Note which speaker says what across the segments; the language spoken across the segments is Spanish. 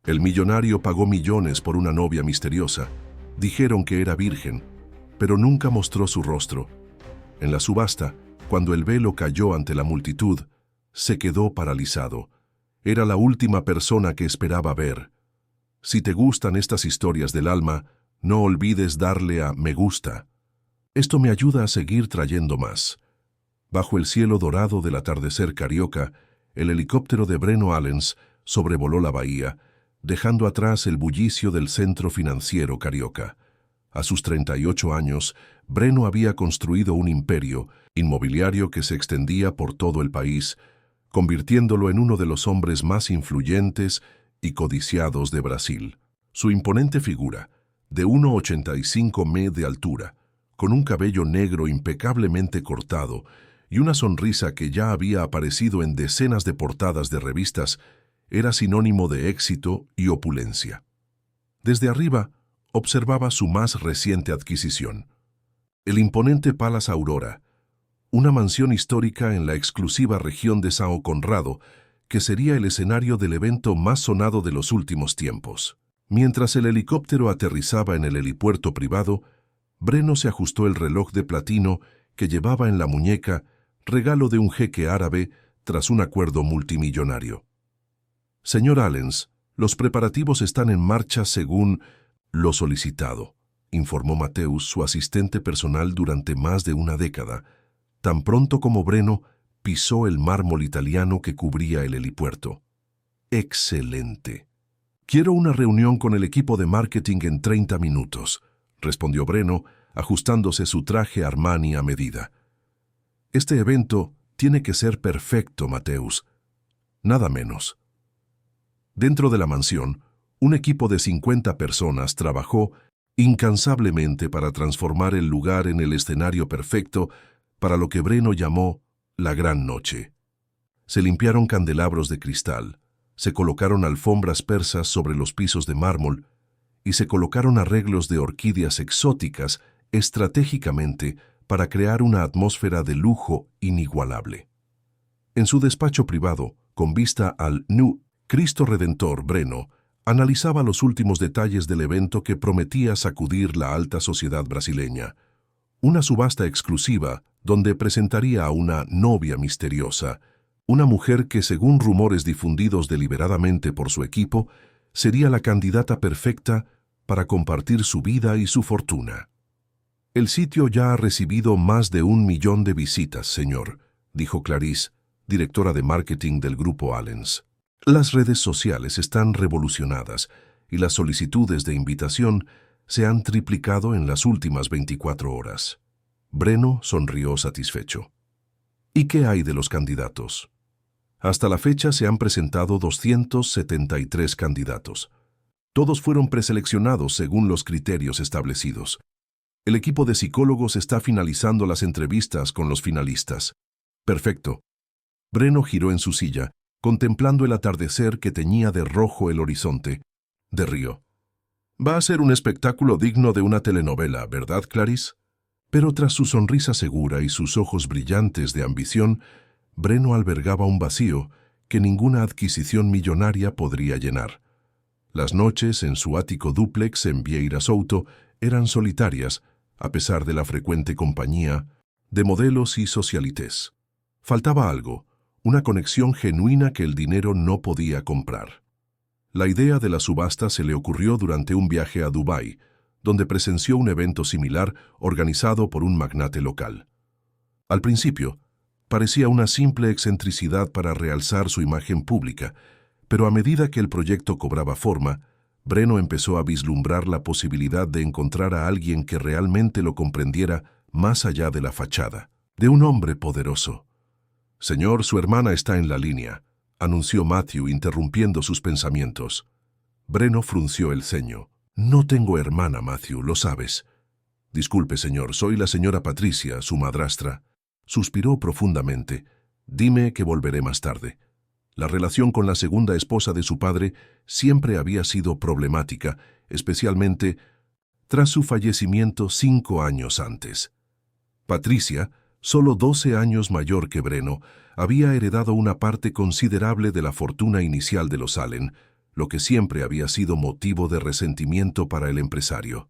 Speaker 1: El millonario pagó millones por una novia misteriosa. Dijeron que era virgen, pero nunca mostró su rostro. En la subasta, cuando el velo cayó ante la multitud, se quedó paralizado. Era la última persona que esperaba ver. Si te gustan estas historias del alma, no olvides darle a me gusta. Esto me ayuda a seguir trayendo más. Bajo el cielo dorado del atardecer carioca, el helicóptero de Breno Allens sobrevoló la bahía, dejando atrás el bullicio del centro financiero carioca. A sus 38 años, Breno había construido un imperio inmobiliario que se extendía por todo el país, convirtiéndolo en uno de los hombres más influyentes y codiciados de Brasil. Su imponente figura, de 1,85 m de altura, con un cabello negro impecablemente cortado y una sonrisa que ya había aparecido en decenas de portadas de revistas, era sinónimo de éxito y opulencia. Desde arriba, observaba su más reciente adquisición, el imponente Palace Aurora, una mansión histórica en la exclusiva región de São Conrado, que sería el escenario del evento más sonado de los últimos tiempos. Mientras el helicóptero aterrizaba en el helipuerto privado, Breno se ajustó el reloj de platino que llevaba en la muñeca, regalo de un jeque árabe tras un acuerdo multimillonario. Señor Allens, los preparativos están en marcha según lo solicitado, informó Mateus, su asistente personal durante más de una década, tan pronto como Breno pisó el mármol italiano que cubría el helipuerto. Excelente. Quiero una reunión con el equipo de marketing en 30 minutos, respondió Breno, ajustándose su traje Armani a medida. Este evento tiene que ser perfecto, Mateus. Nada menos. Dentro de la mansión, un equipo de 50 personas trabajó incansablemente para transformar el lugar en el escenario perfecto para lo que Breno llamó la gran noche. Se limpiaron candelabros de cristal, se colocaron alfombras persas sobre los pisos de mármol y se colocaron arreglos de orquídeas exóticas estratégicamente para crear una atmósfera de lujo inigualable. En su despacho privado, con vista al Nu Cristo Redentor, Breno analizaba los últimos detalles del evento que prometía sacudir la alta sociedad brasileña. Una subasta exclusiva donde presentaría a una novia misteriosa, una mujer que, según rumores difundidos deliberadamente por su equipo, sería la candidata perfecta para compartir su vida y su fortuna. El sitio ya ha recibido más de 1 millón de visitas, señor, dijo Clarice, directora de marketing del grupo Allens. Las redes sociales están revolucionadas y las solicitudes de invitación se han triplicado en las últimas 24 horas. Breno sonrió satisfecho. ¿Y qué hay de los candidatos? Hasta la fecha se han presentado 273 candidatos. Todos fueron preseleccionados según los criterios establecidos. El equipo de psicólogos está finalizando las entrevistas con los finalistas. Perfecto. Breno giró en su silla, contemplando el atardecer que teñía de rojo el horizonte. De río. Va a ser un espectáculo digno de una telenovela, ¿verdad, Clarice? Pero tras su sonrisa segura y sus ojos brillantes de ambición, Breno albergaba un vacío que ninguna adquisición millonaria podría llenar. Las noches en su ático dúplex en Vieira Souto eran solitarias, a pesar de la frecuente compañía de modelos y socialites. Faltaba algo, una conexión genuina que el dinero no podía comprar. La idea de la subasta se le ocurrió durante un viaje a Dubái, donde presenció un evento similar organizado por un magnate local. Al principio, parecía una simple excentricidad para realzar su imagen pública, pero a medida que el proyecto cobraba forma, Breno empezó a vislumbrar la posibilidad de encontrar a alguien que realmente lo comprendiera más allá de la fachada, de un hombre poderoso. «Señor, su hermana está en la línea», anunció Matthew interrumpiendo sus pensamientos. Breno frunció el ceño. «No tengo hermana, Matthew, lo sabes». «Disculpe, señor, soy la señora Patricia, su madrastra». Suspiró profundamente. «Dime que volveré más tarde». La relación con la segunda esposa de su padre siempre había sido problemática, especialmente tras su fallecimiento 5 años antes. Patricia, solo 12 años mayor que Breno, había heredado una parte considerable de la fortuna inicial de los Allen, lo que siempre había sido motivo de resentimiento para el empresario.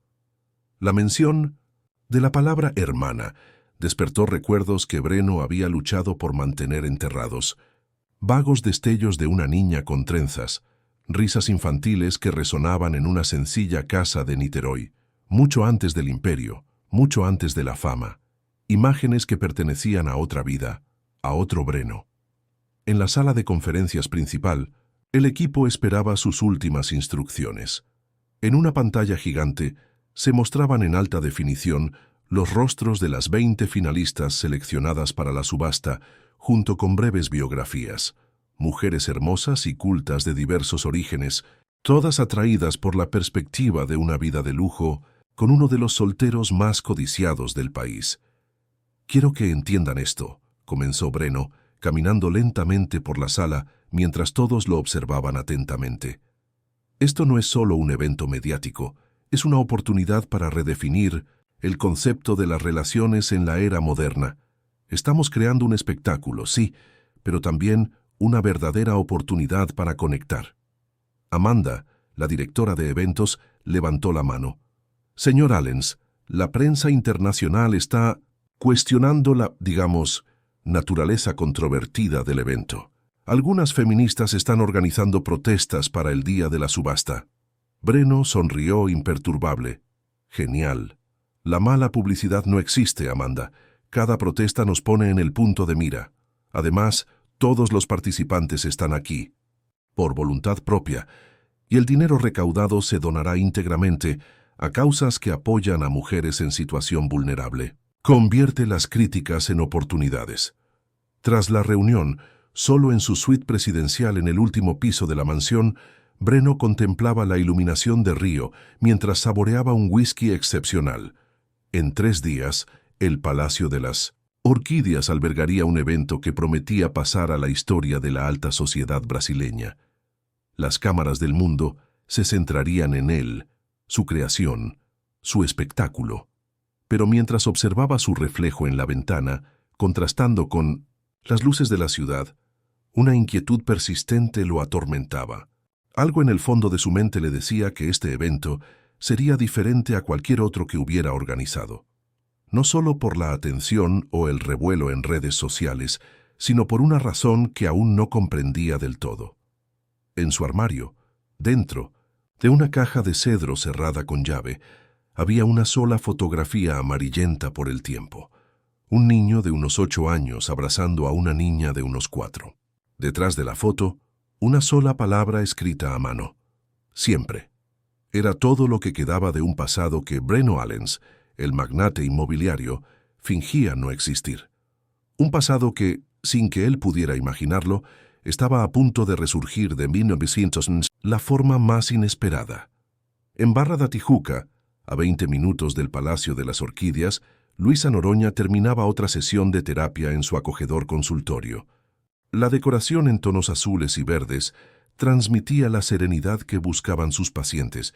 Speaker 1: La mención de la palabra hermana despertó recuerdos que Breno había luchado por mantener enterrados. Vagos destellos de una niña con trenzas, risas infantiles que resonaban en una sencilla casa de Niterói, mucho antes del imperio, mucho antes de la fama. Imágenes que pertenecían a otra vida, a otro Breno. En la sala de conferencias principal, el equipo esperaba sus últimas instrucciones. En una pantalla gigante se mostraban en alta definición los rostros de las 20 finalistas seleccionadas para la subasta, junto con breves biografías, mujeres hermosas y cultas de diversos orígenes, todas atraídas por la perspectiva de una vida de lujo con uno de los solteros más codiciados del país. «Quiero que entiendan esto», comenzó Breno, caminando lentamente por la sala mientras todos lo observaban atentamente. «Esto no es solo un evento mediático, es una oportunidad para redefinir el concepto de las relaciones en la era moderna. Estamos creando un espectáculo, sí, pero también una verdadera oportunidad para conectar». Amanda, la directora de eventos, levantó la mano. «Señor Allens, la prensa internacional está cuestionando la, naturaleza controvertida del evento. Algunas feministas están organizando protestas para el día de la subasta». Breno sonrió imperturbable. «Genial. La mala publicidad no existe, Amanda. Cada protesta nos pone en el punto de mira. Además, todos los participantes están aquí, por voluntad propia, y el dinero recaudado se donará íntegramente a causas que apoyan a mujeres en situación vulnerable. Convierte las críticas en oportunidades». Tras la reunión, solo en su suite presidencial en el último piso de la mansión, Breno contemplaba la iluminación de Río mientras saboreaba un whisky excepcional. En 3 días, el Palacio de las Orquídeas albergaría un evento que prometía pasar a la historia de la alta sociedad brasileña. Las cámaras del mundo se centrarían en él, su creación, su espectáculo. Pero mientras observaba su reflejo en la ventana, contrastando con las luces de la ciudad, una inquietud persistente lo atormentaba. Algo en el fondo de su mente le decía que este evento sería diferente a cualquier otro que hubiera organizado. No solo por la atención o el revuelo en redes sociales, sino por una razón que aún no comprendía del todo. En su armario, dentro de una caja de cedro cerrada con llave, había una sola fotografía amarillenta por el tiempo. Un niño de unos 8 años abrazando a una niña de unos 4. Detrás de la foto, una sola palabra escrita a mano. Siempre. Era todo lo que quedaba de un pasado que Breno Allens, el magnate inmobiliario, fingía no existir. Un pasado que, sin que él pudiera imaginarlo, estaba a punto de resurgir de 1900 la forma más inesperada. En Barra da Tijuca, a 20 minutos del Palacio de las Orquídeas, Luisa Noroña terminaba otra sesión de terapia en su acogedor consultorio. La decoración en tonos azules y verdes transmitía la serenidad que buscaban sus pacientes,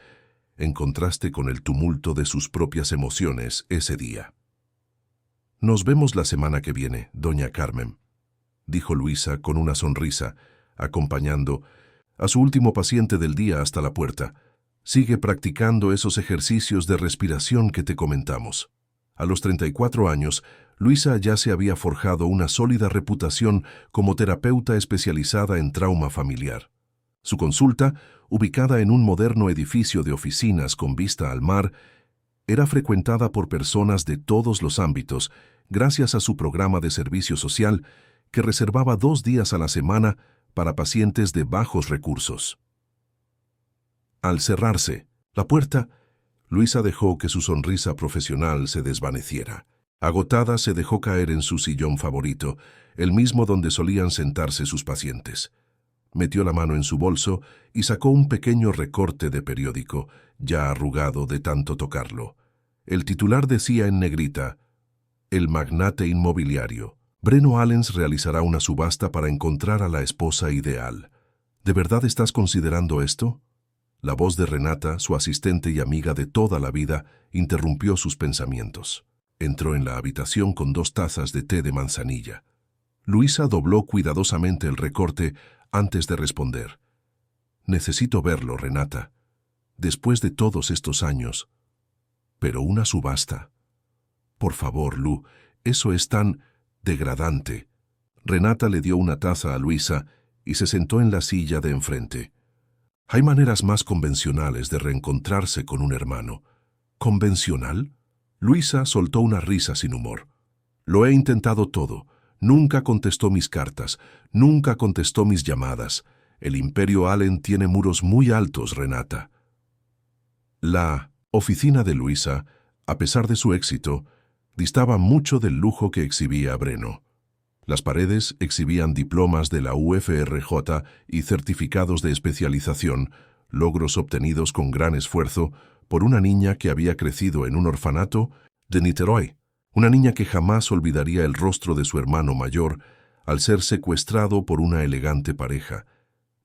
Speaker 1: en contraste con el tumulto de sus propias emociones ese día. «Nos vemos la semana que viene, doña Carmen», dijo Luisa con una sonrisa, acompañando a su último paciente del día hasta la puerta. «Sigue practicando esos ejercicios de respiración que te comentamos». A los 34 años, Luisa ya se había forjado una sólida reputación como terapeuta especializada en trauma familiar. Su consulta, ubicada en un moderno edificio de oficinas con vista al mar, era frecuentada por personas de todos los ámbitos gracias a su programa de servicio social que reservaba 2 días a la semana para pacientes de bajos recursos. Al cerrarse la puerta, Luisa dejó que su sonrisa profesional se desvaneciera. Agotada, se dejó caer en su sillón favorito, el mismo donde solían sentarse sus pacientes. Metió la mano en su bolso y sacó un pequeño recorte de periódico, ya arrugado de tanto tocarlo. El titular decía en negrita: «El magnate inmobiliario. Breno Allens realizará una subasta para encontrar a la esposa ideal. ¿De verdad estás considerando esto?». La voz de Renata, su asistente y amiga de toda la vida, interrumpió sus pensamientos. Entró en la habitación con 2 tazas de té de manzanilla. Luisa dobló cuidadosamente el recorte antes de responder. Necesito verlo, Renata. Después de todos estos años. Pero una subasta. Por favor, Lu, eso es tan degradante. Renata le dio una taza a Luisa y se sentó en la silla de enfrente. Hay maneras más convencionales de reencontrarse con un hermano. ¿Convencional? Luisa soltó una risa sin humor. Lo he intentado todo. Nunca contestó mis cartas. Nunca contestó mis llamadas. El Imperio Allen tiene muros muy altos, Renata. La oficina de Luisa, a pesar de su éxito, distaba mucho del lujo que exhibía Breno. Las paredes exhibían diplomas de la UFRJ y certificados de especialización, logros obtenidos con gran esfuerzo por una niña que había crecido en un orfanato de Niterói, una niña que jamás olvidaría el rostro de su hermano mayor al ser secuestrado por una elegante pareja,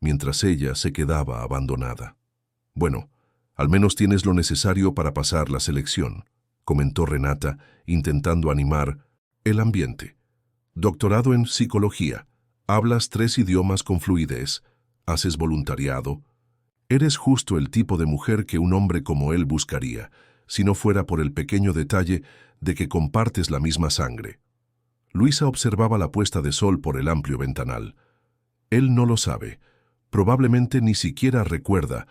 Speaker 1: mientras ella se quedaba abandonada. Bueno, al menos tienes lo necesario para pasar la selección, comentó Renata, intentando animar el ambiente. Doctorado en psicología, hablas 3 idiomas con fluidez, haces voluntariado. Eres justo el tipo de mujer que un hombre como él buscaría, si no fuera por el pequeño detalle de que compartes la misma sangre. Luisa observaba la puesta de sol por el amplio ventanal. Él no lo sabe, probablemente ni siquiera recuerda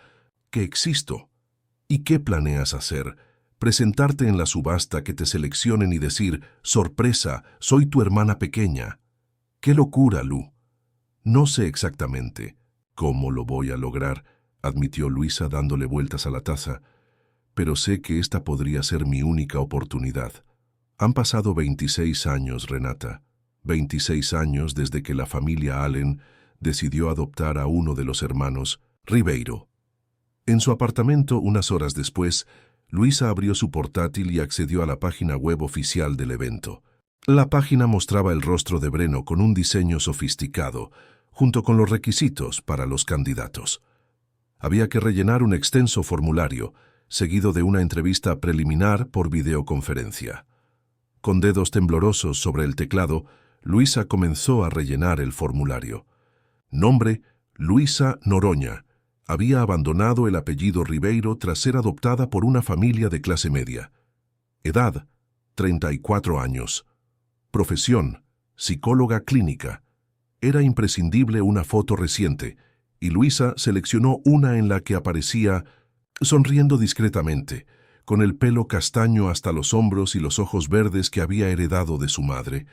Speaker 1: que existo. ¿Y qué planeas hacer? Presentarte en la subasta, que te seleccionen y decir, sorpresa, soy tu hermana pequeña. ¡Qué locura, Lu! No sé exactamente cómo lo voy a lograr, admitió Luisa dándole vueltas a la taza, pero sé que esta podría ser mi única oportunidad. Han pasado 26 años, Renata. 26 años desde que la familia Allen decidió adoptar a uno de los hermanos, Ribeiro. En su apartamento, unas horas después, Luisa abrió su portátil y accedió a la página web oficial del evento. La página mostraba el rostro de Breno con un diseño sofisticado, junto con los requisitos para los candidatos. Había que rellenar un extenso formulario, seguido de una entrevista preliminar por videoconferencia. Con dedos temblorosos sobre el teclado, Luisa comenzó a rellenar el formulario. Nombre: Luisa Noroña. Había abandonado el apellido Ribeiro tras ser adoptada por una familia de clase media. Edad: 34 años. Profesión: psicóloga clínica. Era imprescindible una foto reciente, y Luisa seleccionó una en la que aparecía sonriendo discretamente, con el pelo castaño hasta los hombros y los ojos verdes que había heredado de su madre.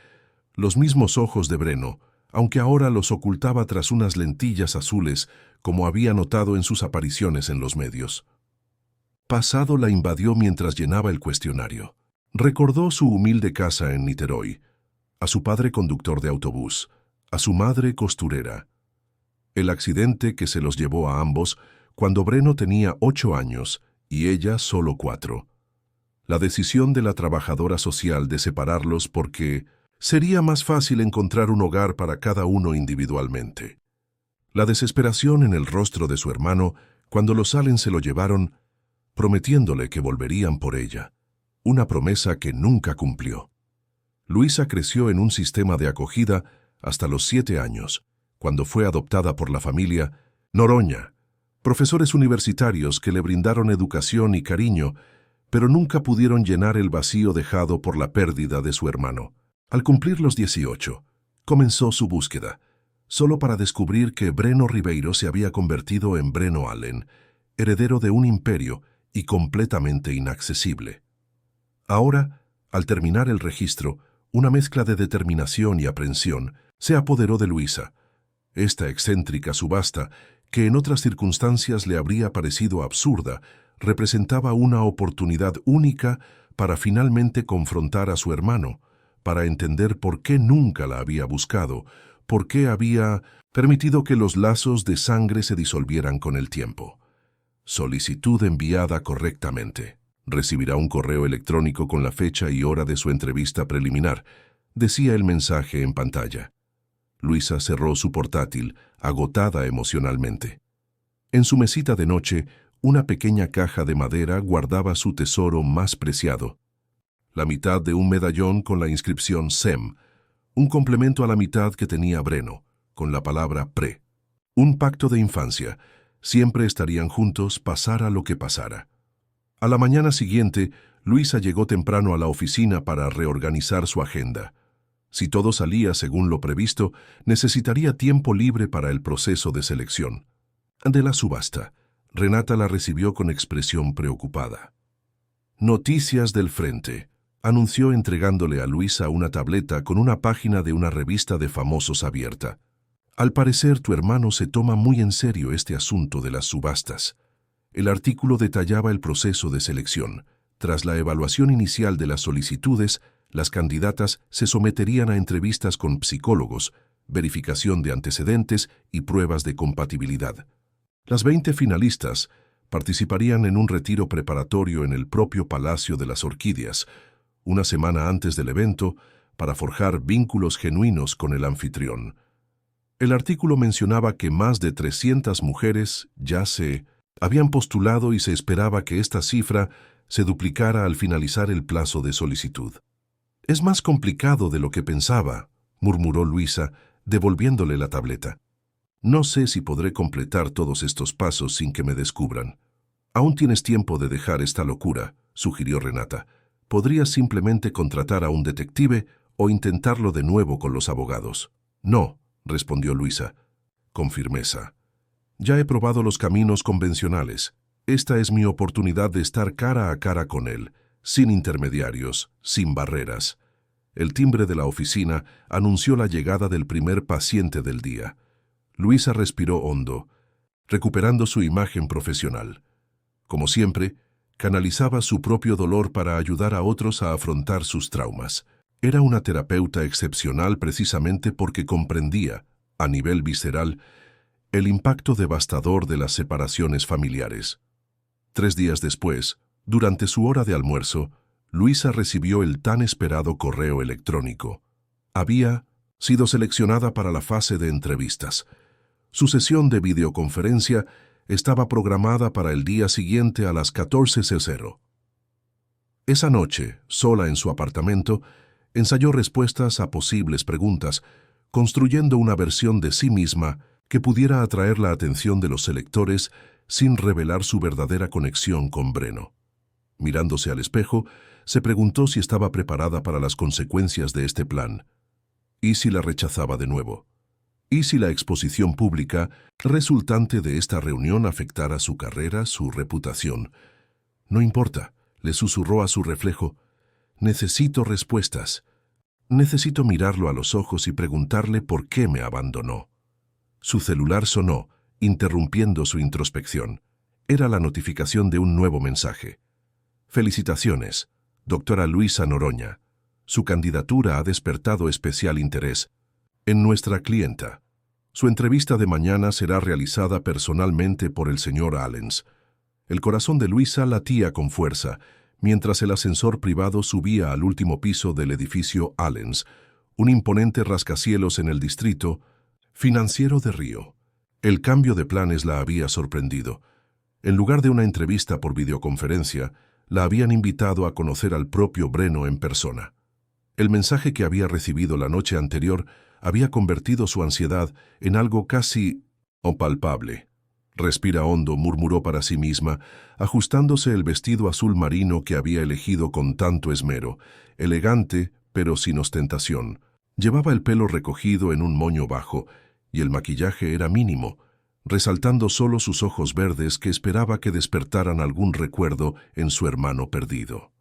Speaker 1: Los mismos ojos de Breno, aunque ahora los ocultaba tras unas lentillas azules, como había notado en sus apariciones en los medios. Pasado la invadió mientras llenaba el cuestionario. Recordó su humilde casa en Niterói, a su padre conductor de autobús, a su madre costurera. El accidente que se los llevó a ambos cuando Breno tenía 8 años y ella solo 4. La decisión de la trabajadora social de separarlos porque sería más fácil encontrar un hogar para cada uno individualmente. La desesperación en el rostro de su hermano cuando los Allen se lo llevaron, prometiéndole que volverían por ella, una promesa que nunca cumplió. Luisa creció en un sistema de acogida hasta los 7 años, cuando fue adoptada por la familia Noroña, profesores universitarios que le brindaron educación y cariño, pero nunca pudieron llenar el vacío dejado por la pérdida de su hermano. Al cumplir los 18, comenzó su búsqueda, solo para descubrir que Breno Ribeiro se había convertido en Breno Allen, heredero de un imperio y completamente inaccesible. Ahora, al terminar el registro, una mezcla de determinación y aprensión se apoderó de Luisa. Esta excéntrica subasta, que en otras circunstancias le habría parecido absurda, representaba una oportunidad única para finalmente confrontar a su hermano, para entender por qué nunca la había buscado, por qué había permitido que los lazos de sangre se disolvieran con el tiempo. Solicitud enviada correctamente. Recibirá un correo electrónico con la fecha y hora de su entrevista preliminar, decía el mensaje en pantalla. Luisa cerró su portátil, agotada emocionalmente. En su mesita de noche, una pequeña caja de madera guardaba su tesoro más preciado. La mitad de un medallón con la inscripción SEM, un complemento a la mitad que tenía Breno, con la palabra PRE. Un pacto de infancia, Siempre estarían juntos, pasara lo que pasara. A la mañana siguiente, Luisa llegó temprano a la oficina para reorganizar su agenda. Si todo salía según lo previsto, necesitaría tiempo libre para el proceso de selección. De la subasta, Renata la recibió con expresión preocupada. Noticias del Frente, anunció entregándole a Luisa una tableta con una página de una revista de famosos abierta. Al parecer, tu hermano se toma muy en serio este asunto de las subastas. El artículo detallaba el proceso de selección. Tras la evaluación inicial de las solicitudes, las candidatas se someterían a entrevistas con psicólogos, verificación de antecedentes y pruebas de compatibilidad. Las 20 finalistas participarían en un retiro preparatorio en el propio Palacio de las Orquídeas, una semana antes del evento, para forjar vínculos genuinos con el anfitrión. El artículo mencionaba que más de 300 mujeres ya se habían postulado y se esperaba que esta cifra se duplicara al finalizar el plazo de solicitud. «Es más complicado de lo que pensaba», murmuró Luisa, devolviéndole la tableta. «No sé si podré completar todos estos pasos sin que me descubran». «Aún tienes tiempo de dejar esta locura», sugirió Renata. «Podrías simplemente contratar a un detective o intentarlo de nuevo con los abogados». «No», respondió Luisa, con firmeza. «Ya he probado los caminos convencionales. Esta es mi oportunidad de estar cara a cara con él, sin intermediarios, sin barreras». El timbre de la oficina anunció la llegada del primer paciente del día. Luisa respiró hondo, recuperando su imagen profesional. Como siempre, canalizaba su propio dolor para ayudar a otros a afrontar sus traumas. Era una terapeuta excepcional precisamente porque comprendía, a nivel visceral, el impacto devastador de las separaciones familiares. 3 días después, durante su hora de almuerzo, Luisa recibió el tan esperado correo electrónico. Había sido seleccionada para la fase de entrevistas. Su sesión de videoconferencia estaba programada para el día siguiente a las 14:00. Esa noche, sola en su apartamento, ensayó respuestas a posibles preguntas, construyendo una versión de sí misma que pudiera atraer la atención de los selectores sin revelar su verdadera conexión con Breno. Mirándose al espejo, se preguntó si estaba preparada para las consecuencias de este plan. ¿Y si la rechazaba de nuevo? ¿Y si la exposición pública resultante de esta reunión afectara su carrera, su reputación? «No importa», le susurró a su reflejo. «Necesito respuestas. Necesito mirarlo a los ojos y preguntarle por qué me abandonó». Su celular sonó, interrumpiendo su introspección. Era la notificación de un nuevo mensaje. «Felicitaciones, doctora Luisa Noroña. Su candidatura ha despertado especial interés en nuestra clienta. Su entrevista de mañana será realizada personalmente por el señor Allens». El corazón de Luisa latía con fuerza, mientras el ascensor privado subía al último piso del edificio Allens, un imponente rascacielos en el distrito financiero de Río. El cambio de planes la había sorprendido. En lugar de una entrevista por videoconferencia, la habían invitado a conocer al propio Breno en persona. El mensaje que había recibido la noche anterior había convertido su ansiedad en algo casi palpable. «Respira hondo», murmuró para sí misma, ajustándose el vestido azul marino que había elegido con tanto esmero, elegante pero sin ostentación. Llevaba el pelo recogido en un moño bajo y el maquillaje era mínimo, resaltando solo sus ojos verdes que esperaba que despertaran algún recuerdo en su hermano perdido.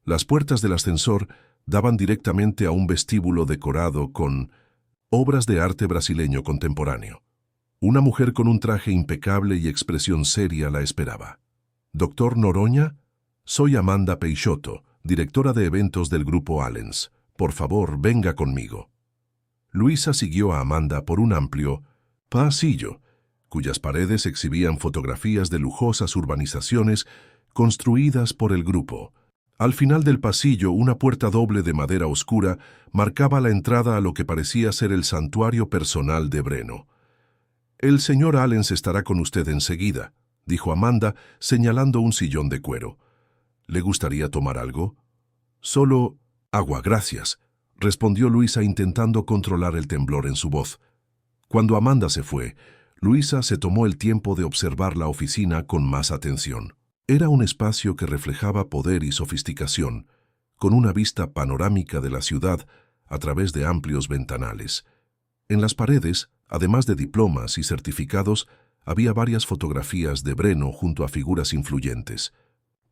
Speaker 1: Las puertas del ascensor daban directamente a un vestíbulo decorado con obras de arte brasileño contemporáneo. Una mujer con un traje impecable y expresión seria la esperaba. «¿Doctor Noroña? Soy Amanda Peixoto, directora de eventos del grupo Allens. Por favor, venga conmigo». Luisa siguió a Amanda por un amplio pasillo, cuyas paredes exhibían fotografías de lujosas urbanizaciones construidas por el grupo. Al final del pasillo, una puerta doble de madera oscura marcaba la entrada a lo que parecía ser el santuario personal de Breno. «El señor Allens estará con usted enseguida», dijo Amanda, señalando un sillón de cuero. «¿Le gustaría tomar algo?» «Solo agua, gracias», respondió Luisa intentando controlar el temblor en su voz. Cuando Amanda se fue, Luisa se tomó el tiempo de observar la oficina con más atención. Era un espacio que reflejaba poder y sofisticación, con una vista panorámica de la ciudad a través de amplios ventanales. En las paredes, además de diplomas y certificados, había varias fotografías de Breno junto a figuras influyentes,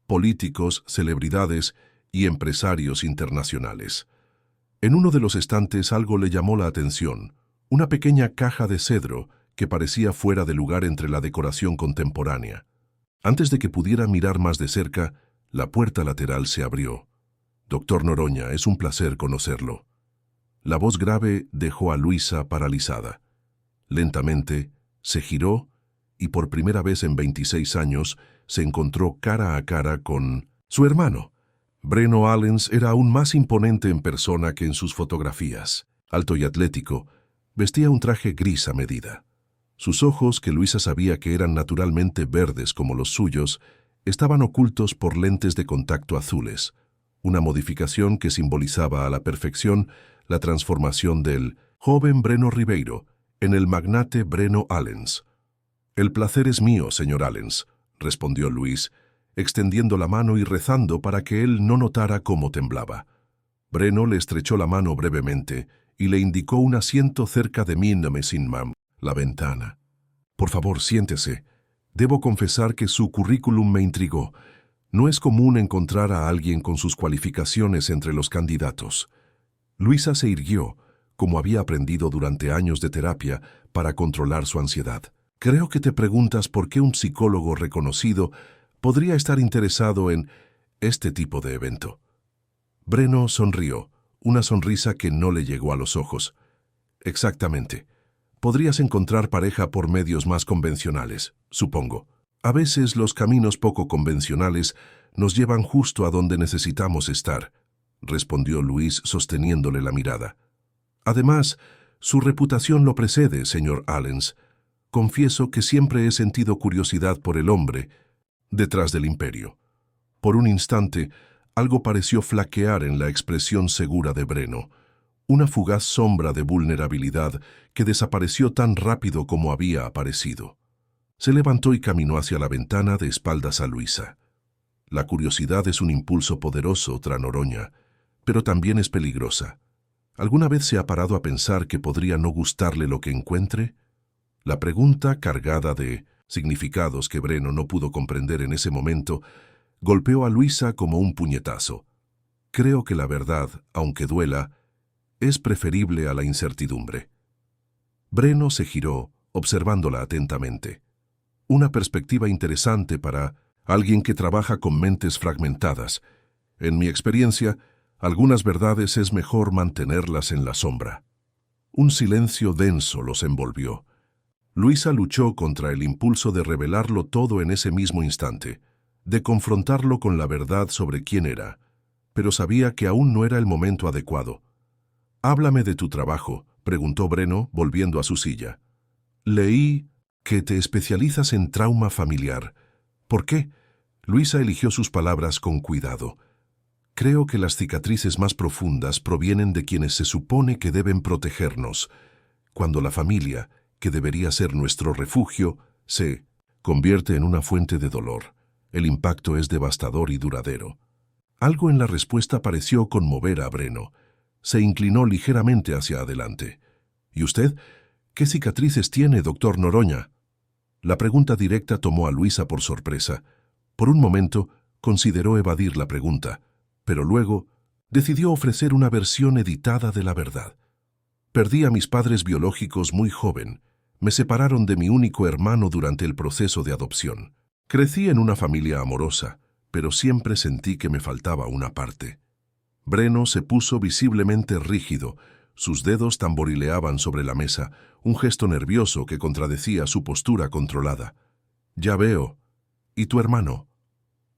Speaker 1: políticos, celebridades y empresarios internacionales. En uno de los estantes algo le llamó la atención, una pequeña caja de cedro que parecía fuera de lugar entre la decoración contemporánea. Antes de que pudiera mirar más de cerca, la puerta lateral se abrió. «Doctor Noroña, es un placer conocerlo». La voz grave dejó a Luisa paralizada. Lentamente, se giró y por primera vez en 26 años se encontró cara a cara con su hermano. Breno Allens era aún más imponente en persona que en sus fotografías. Alto y atlético, vestía un traje gris a medida. Sus ojos, que Luisa sabía que eran naturalmente verdes como los suyos, estaban ocultos por lentes de contacto azules, una modificación que simbolizaba a la perfección la transformación del joven Breno Ribeiro en el magnate Breno Allens. «El placer es mío, señor Allens», respondió Luis, extendiendo la mano y rezando para que él no notara cómo temblaba. Breno le estrechó la mano brevemente y le indicó un asiento cerca de Minnemesinmam, la ventana. «Por favor, siéntese. Debo confesar que su currículum me intrigó. No es común encontrar a alguien con sus cualificaciones entre los candidatos». Luisa se irguió, como había aprendido durante años de terapia para controlar su ansiedad. «Creo que te preguntas por qué un psicólogo reconocido podría estar interesado en este tipo de evento». Breno sonrió, una sonrisa que no le llegó a los ojos. «Exactamente. Podrías encontrar pareja por medios más convencionales, supongo. A veces los caminos poco convencionales nos llevan justo a donde necesitamos estar», respondió Luis sosteniéndole la mirada. «Además, su reputación lo precede, señor Allens. Confieso que siempre he sentido curiosidad por el hombre detrás del imperio». Por un instante, algo pareció flaquear en la expresión segura de Breno, una fugaz sombra de vulnerabilidad que desapareció tan rápido como había aparecido. Se levantó y caminó hacia la ventana de espaldas a Luisa. La curiosidad es un impulso poderoso, Noroña, pero también es peligrosa. ¿Alguna vez se ha parado a pensar que podría no gustarle lo que encuentre? La pregunta, cargada de significados que Breno no pudo comprender en ese momento, golpeó a Luisa como un puñetazo. Creo que la verdad, aunque duela, es preferible a la incertidumbre. Breno se giró, observándola atentamente. Una perspectiva interesante para alguien que trabaja con mentes fragmentadas. En mi experiencia, algunas verdades es mejor mantenerlas en la sombra. Un silencio denso los envolvió. Luisa luchó contra el impulso de revelarlo todo en ese mismo instante, de confrontarlo con la verdad sobre quién era, pero sabía que aún no era el momento adecuado. «Háblame de tu trabajo», preguntó Breno, volviendo a su silla. «Leí que te especializas en trauma familiar. ¿Por qué?» Luisa eligió sus palabras con cuidado. «Creo que las cicatrices más profundas provienen de quienes se supone que deben protegernos. Cuando la familia, que debería ser nuestro refugio, se convierte en una fuente de dolor, el impacto es devastador y duradero». Algo en la respuesta pareció conmover a Breno. Se inclinó ligeramente hacia adelante. «¿Y usted? ¿Qué cicatrices tiene, doctor Noroña?» La pregunta directa tomó a Luisa por sorpresa. Por un momento consideró evadir la pregunta, pero luego decidió ofrecer una versión editada de la verdad. «Perdí a mis padres biológicos muy joven. Me separaron de mi único hermano durante el proceso de adopción. Crecí en una familia amorosa, pero siempre sentí que me faltaba una parte». Breno se puso visiblemente rígido. Sus dedos tamborileaban sobre la mesa, un gesto nervioso que contradecía su postura controlada. «Ya veo. ¿Y tu hermano?»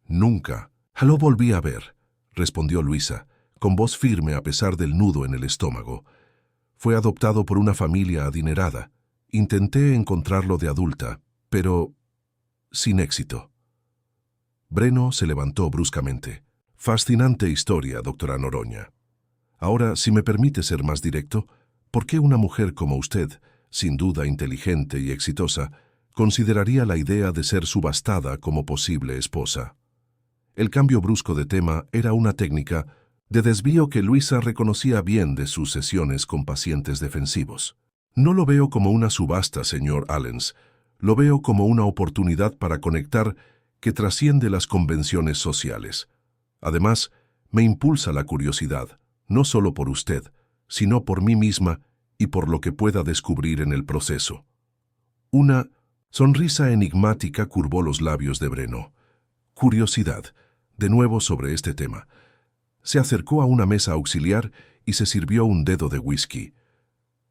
Speaker 1: «Nunca. Lo volví a ver», respondió Luisa, con voz firme a pesar del nudo en el estómago. «Fue adoptado por una familia adinerada. Intenté encontrarlo de adulta, pero sin éxito». Breno se levantó bruscamente. «Fascinante historia, doctora Noroña. Ahora, si me permite ser más directo, ¿por qué una mujer como usted sin duda inteligente y exitosa, consideraría la idea de ser subastada como posible esposa. El cambio brusco de tema era una técnica de desvío que Luisa reconocía bien de sus sesiones con pacientes defensivos. No lo veo como una subasta, señor Allens. Lo veo como una oportunidad para conectar que trasciende las convenciones sociales. Además, me impulsa la curiosidad, no solo por usted, sino por mí misma y por lo que pueda descubrir en el proceso. Una sonrisa enigmática curvó los labios de Breno. Curiosidad, de nuevo sobre este tema. Se acercó a una mesa auxiliar y se sirvió un dedo de whisky.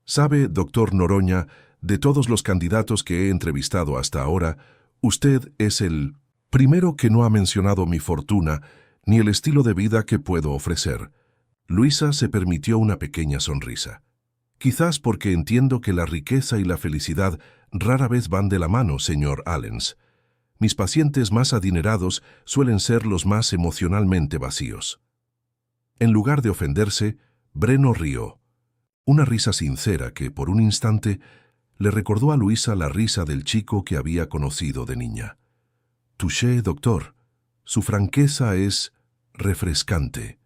Speaker 1: Sabe, doctor Noroña, de todos los candidatos que he entrevistado hasta ahora, usted es el primero que no ha mencionado mi fortuna ni el estilo de vida que puedo ofrecer. Luisa se permitió una pequeña sonrisa. Quizás porque entiendo que la riqueza y la felicidad rara vez van de la mano, señor Allens. Mis pacientes más adinerados suelen ser los más emocionalmente vacíos. En lugar de ofenderse, Breno rió. Una risa sincera que, por un instante, le recordó a Luisa la risa del chico que había conocido de niña. Touché, doctor. Su franqueza es refrescante.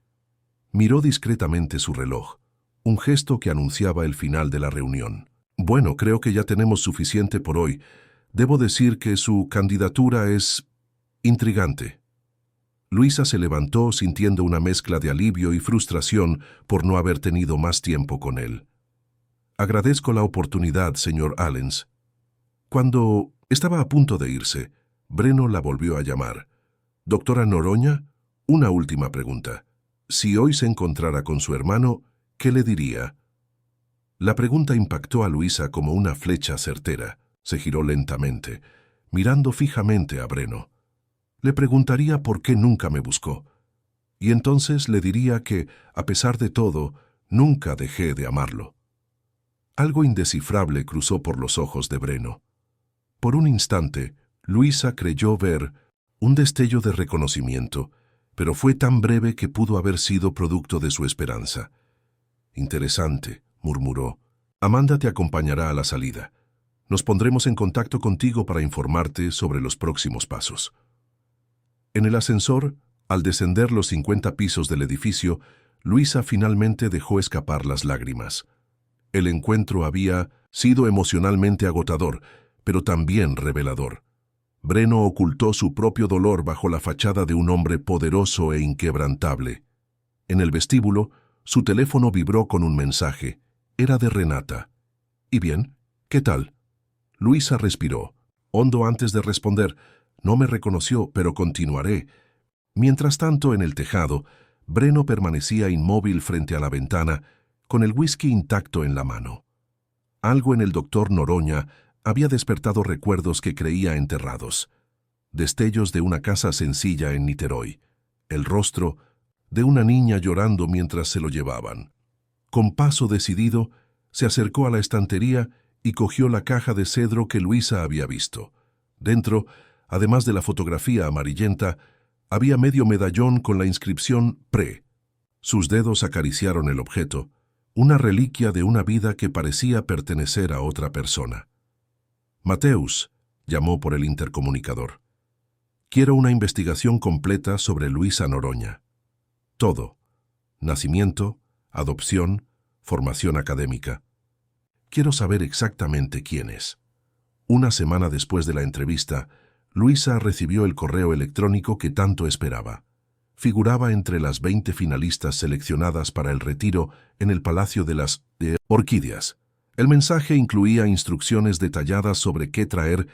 Speaker 1: Miró discretamente su reloj, un gesto que anunciaba el final de la reunión. Bueno, creo que ya tenemos suficiente por hoy. Debo decir que su candidatura es intrigante. Luisa se levantó sintiendo una mezcla de alivio y frustración por no haber tenido más tiempo con él. Agradezco la oportunidad, señor Allens. Cuando estaba a punto de irse, Breno la volvió a llamar. Doctora Noroña, una última pregunta. Si hoy se encontrara con su hermano, ¿qué le diría? La pregunta impactó a Luisa como una flecha certera. Se giró lentamente, mirando fijamente a Breno. Le preguntaría por qué nunca me buscó. Y entonces le diría que, a pesar de todo, nunca dejé de amarlo. Algo indescifrable cruzó por los ojos de Breno. Por un instante, Luisa creyó ver un destello de reconocimiento, pero fue tan breve que pudo haber sido producto de su esperanza. Interesante, murmuró. Amanda te acompañará a la salida. Nos pondremos en contacto contigo para informarte sobre los próximos pasos. En el ascensor, al descender los 50 pisos del edificio, Luisa finalmente dejó escapar las lágrimas. El encuentro había sido emocionalmente agotador, pero también revelador. Breno ocultó su propio dolor bajo la fachada de un hombre poderoso e inquebrantable. En el vestíbulo, su teléfono vibró con un mensaje. Era de Renata. ¿Y bien? ¿Qué tal? Luisa respiró, hondo antes de responder. No me reconoció, pero continuaré. Mientras tanto, en el tejado, Breno permanecía inmóvil frente a la ventana, con el whisky intacto en la mano. Algo en el doctor Noroña había despertado recuerdos que creía enterrados. Destellos de una casa sencilla en Niterói. El rostro de una niña llorando mientras se lo llevaban. Con paso decidido, se acercó a la estantería y cogió la caja de cedro que Luisa había visto. Dentro, además de la fotografía amarillenta, había medio medallón con la inscripción Pre. Sus dedos acariciaron el objeto, una reliquia de una vida que parecía pertenecer a otra persona. Mateus, llamó por el intercomunicador. Quiero una investigación completa sobre Luisa Noroña. Todo. Nacimiento, adopción, formación académica. Quiero saber exactamente quién es. Una semana después de la entrevista, Luisa recibió el correo electrónico que tanto esperaba. Figuraba entre las 20 finalistas seleccionadas para el retiro en el Palacio de las Orquídeas. El mensaje incluía instrucciones detalladas sobre qué traer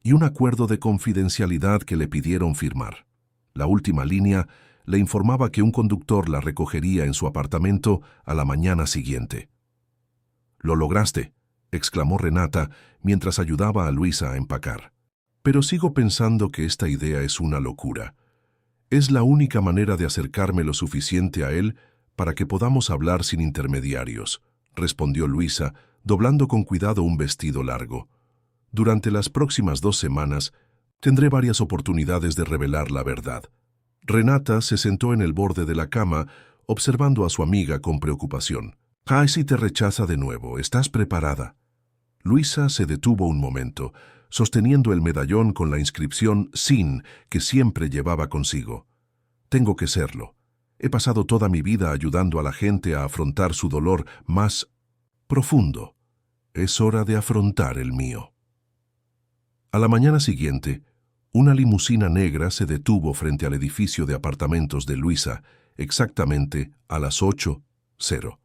Speaker 1: y un acuerdo de confidencialidad que le pidieron firmar. La última línea le informaba que un conductor la recogería en su apartamento a la mañana siguiente. «Lo lograste», exclamó Renata mientras ayudaba a Luisa a empacar. «Pero sigo pensando que esta idea es una locura. Es la única manera de acercarme lo suficiente a él para que podamos hablar sin intermediarios», respondió Luisa, doblando con cuidado un vestido largo. «Durante las próximas 2 semanas tendré varias oportunidades de revelar la verdad». Renata se sentó en el borde de la cama, observando a su amiga con preocupación. «Ay, si te rechaza de nuevo, ¿estás preparada?». Luisa se detuvo un momento, sosteniendo el medallón con la inscripción SIN que siempre llevaba consigo. Tengo que serlo. He pasado toda mi vida ayudando a la gente a afrontar su dolor más profundo. Es hora de afrontar el mío. A la mañana siguiente, una limusina negra se detuvo frente al edificio de apartamentos de Luisa, exactamente a las 8:00.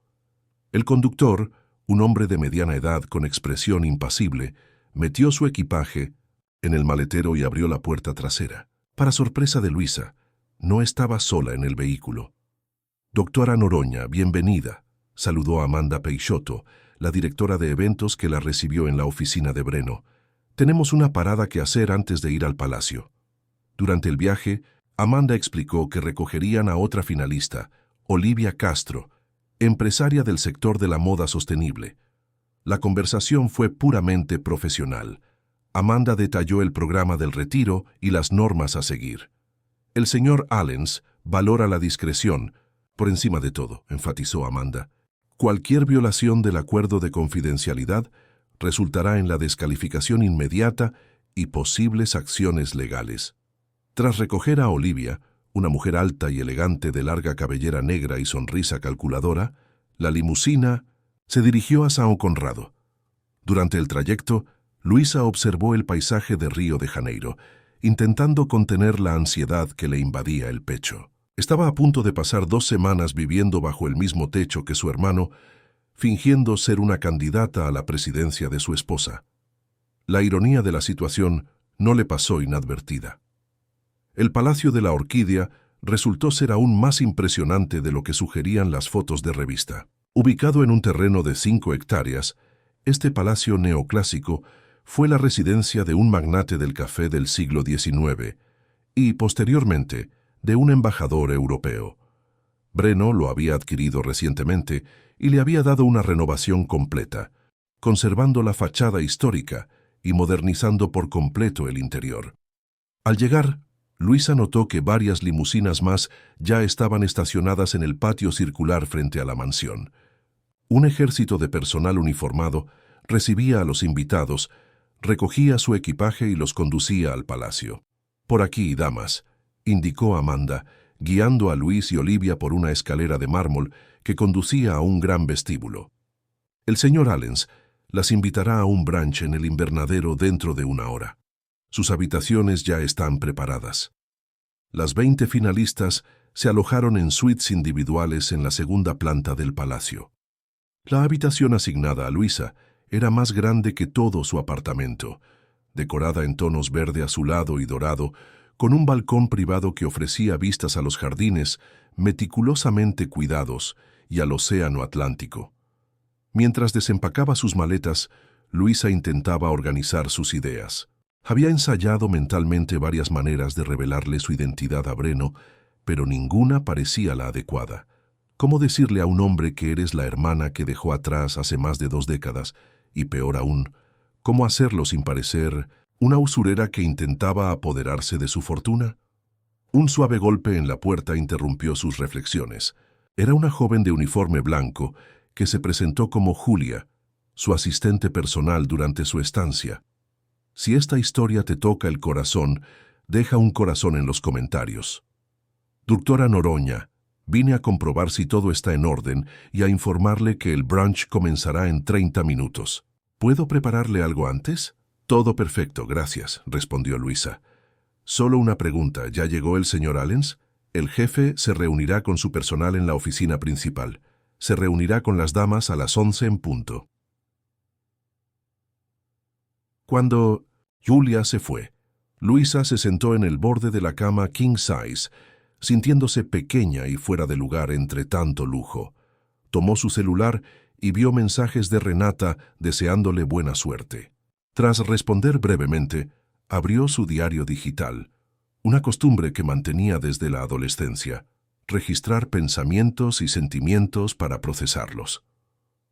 Speaker 1: El conductor, un hombre de mediana edad con expresión impasible, metió su equipaje en el maletero y abrió la puerta trasera. Para sorpresa de Luisa, no estaba sola en el vehículo. «Doctora Noroña, bienvenida», saludó Amanda Peixoto, la directora de eventos que la recibió en la oficina de Breno. «Tenemos una parada que hacer antes de ir al palacio». Durante el viaje, Amanda explicó que recogerían a otra finalista, Olivia Castro, empresaria del sector de la moda sostenible. La conversación fue puramente profesional. Amanda detalló el programa del retiro y las normas a seguir. «El señor Allens valora la discreción, por encima de todo», enfatizó Amanda. «Cualquier violación del acuerdo de confidencialidad resultará en la descalificación inmediata y posibles acciones legales». Tras recoger a Olivia, una mujer alta y elegante de larga cabellera negra y sonrisa calculadora, la limusina se dirigió a São Conrado. Durante el trayecto, Luisa observó el paisaje de Río de Janeiro, intentando contener la ansiedad que le invadía el pecho. Estaba a punto de pasar 2 semanas viviendo bajo el mismo techo que su hermano, fingiendo ser una candidata a la presidencia de su esposa. La ironía de la situación no le pasó inadvertida. El Palacio de la Orquídea resultó ser aún más impresionante de lo que sugerían las fotos de revista. Ubicado en un terreno de 5 hectáreas, este palacio neoclásico fue la residencia de un magnate del café del siglo XIX y, posteriormente, de un embajador europeo. Breno lo había adquirido recientemente y le había dado una renovación completa, conservando la fachada histórica y modernizando por completo el interior. Al llegar, Luisa notó que varias limusinas más ya estaban estacionadas en el patio circular frente a la mansión. Un ejército de personal uniformado recibía a los invitados, recogía su equipaje y los conducía al palacio. «Por aquí, damas», indicó Amanda, guiando a Luis y Olivia por una escalera de mármol que conducía a un gran vestíbulo. «El señor Allens las invitará a un brunch en el invernadero dentro de 1 hora. Sus habitaciones ya están preparadas». Las 20 finalistas se alojaron en suites individuales en la segunda planta del palacio. La habitación asignada a Luisa era más grande que todo su apartamento, decorada en tonos verde azulado y dorado, con un balcón privado que ofrecía vistas a los jardines meticulosamente cuidados y al océano Atlántico. Mientras desempacaba sus maletas, Luisa intentaba organizar sus ideas. Había ensayado mentalmente varias maneras de revelarle su identidad a Breno, pero ninguna parecía la adecuada. ¿Cómo decirle a un hombre que eres la hermana que dejó atrás hace más de 2 décadas? Y peor aún, ¿cómo hacerlo sin parecer una usurera que intentaba apoderarse de su fortuna? Un suave golpe en la puerta interrumpió sus reflexiones. Era una joven de uniforme blanco que se presentó como Julia, su asistente personal durante su estancia. Si esta historia te toca el corazón, deja un corazón en los comentarios. «Doctora Noroña, vine a comprobar si todo está en orden y a informarle que el brunch comenzará en 30 minutos. ¿Puedo prepararle algo antes?» «Todo perfecto, gracias», respondió Luisa. «Solo una pregunta, ¿ya llegó el señor Allens?» «El jefe se reunirá con su personal en la oficina principal. Se reunirá con las damas a las 11 en punto». Cuando Julia se fue, Luisa se sentó en el borde de la cama king size, sintiéndose pequeña y fuera de lugar entre tanto lujo. Tomó su celular y vio mensajes de Renata deseándole buena suerte. Tras responder brevemente, abrió su diario digital, una costumbre que mantenía desde la adolescencia, registrar pensamientos y sentimientos para procesarlos.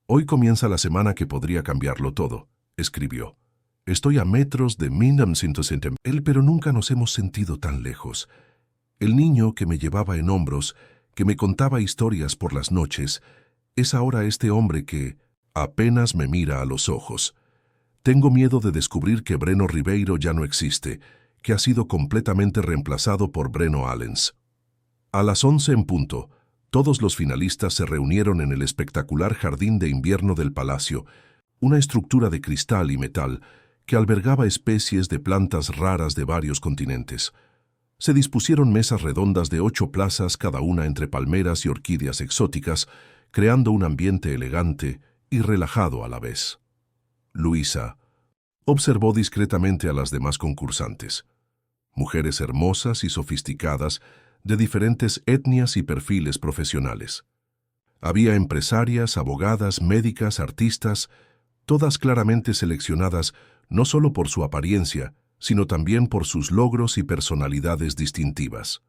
Speaker 1: «Hoy comienza la semana que podría cambiarlo todo», escribió. «Estoy a metros de 1900 él, pero nunca nos hemos sentido tan lejos. El niño que me llevaba en hombros, que me contaba historias por las noches, es ahora este hombre que apenas me mira a los ojos. Tengo miedo de descubrir que Breno Ribeiro ya no existe, que ha sido completamente reemplazado por Breno Allens. A las 11 en punto, todos los finalistas se reunieron en el espectacular jardín de invierno del palacio, una estructura de cristal y metal que albergaba especies de plantas raras de varios continentes. Se dispusieron mesas redondas de 8 plazas, cada una entre palmeras y orquídeas exóticas, creando un ambiente elegante y relajado a la vez. Luisa observó discretamente a las demás concursantes. Mujeres hermosas y sofisticadas, de diferentes etnias y perfiles profesionales. Había empresarias, abogadas, médicas, artistas, todas claramente seleccionadas no solo por su apariencia, sino también por sus logros y personalidades distintivas.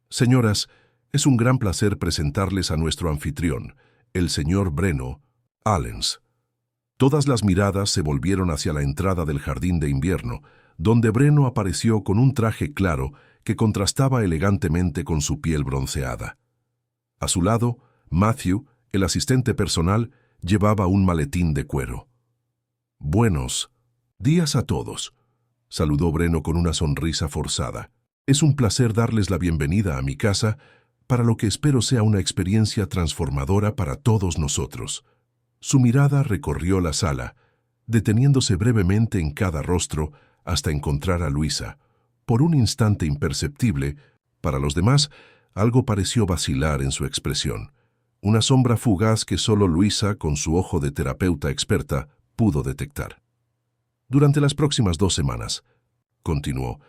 Speaker 1: Señoras, es un gran placer presentarles a nuestro anfitrión, el señor Breno Allens. Todas las miradas se volvieron hacia la entrada del jardín de invierno, donde Breno apareció con un traje claro que contrastaba elegantemente con su piel bronceada. A su lado, Matthew, el asistente personal, llevaba un maletín de cuero. «Buenos días a todos», saludó Breno con una sonrisa forzada. «Es un placer darles la bienvenida a mi casa, para lo que espero sea una experiencia transformadora para todos nosotros». Su mirada recorrió la sala, deteniéndose brevemente en cada rostro hasta encontrar a Luisa. Por un instante imperceptible, para los demás, algo pareció vacilar en su expresión. Una sombra fugaz que solo Luisa, con su ojo de terapeuta experta, pudo detectar. «Durante las próximas 2 semanas», continuó,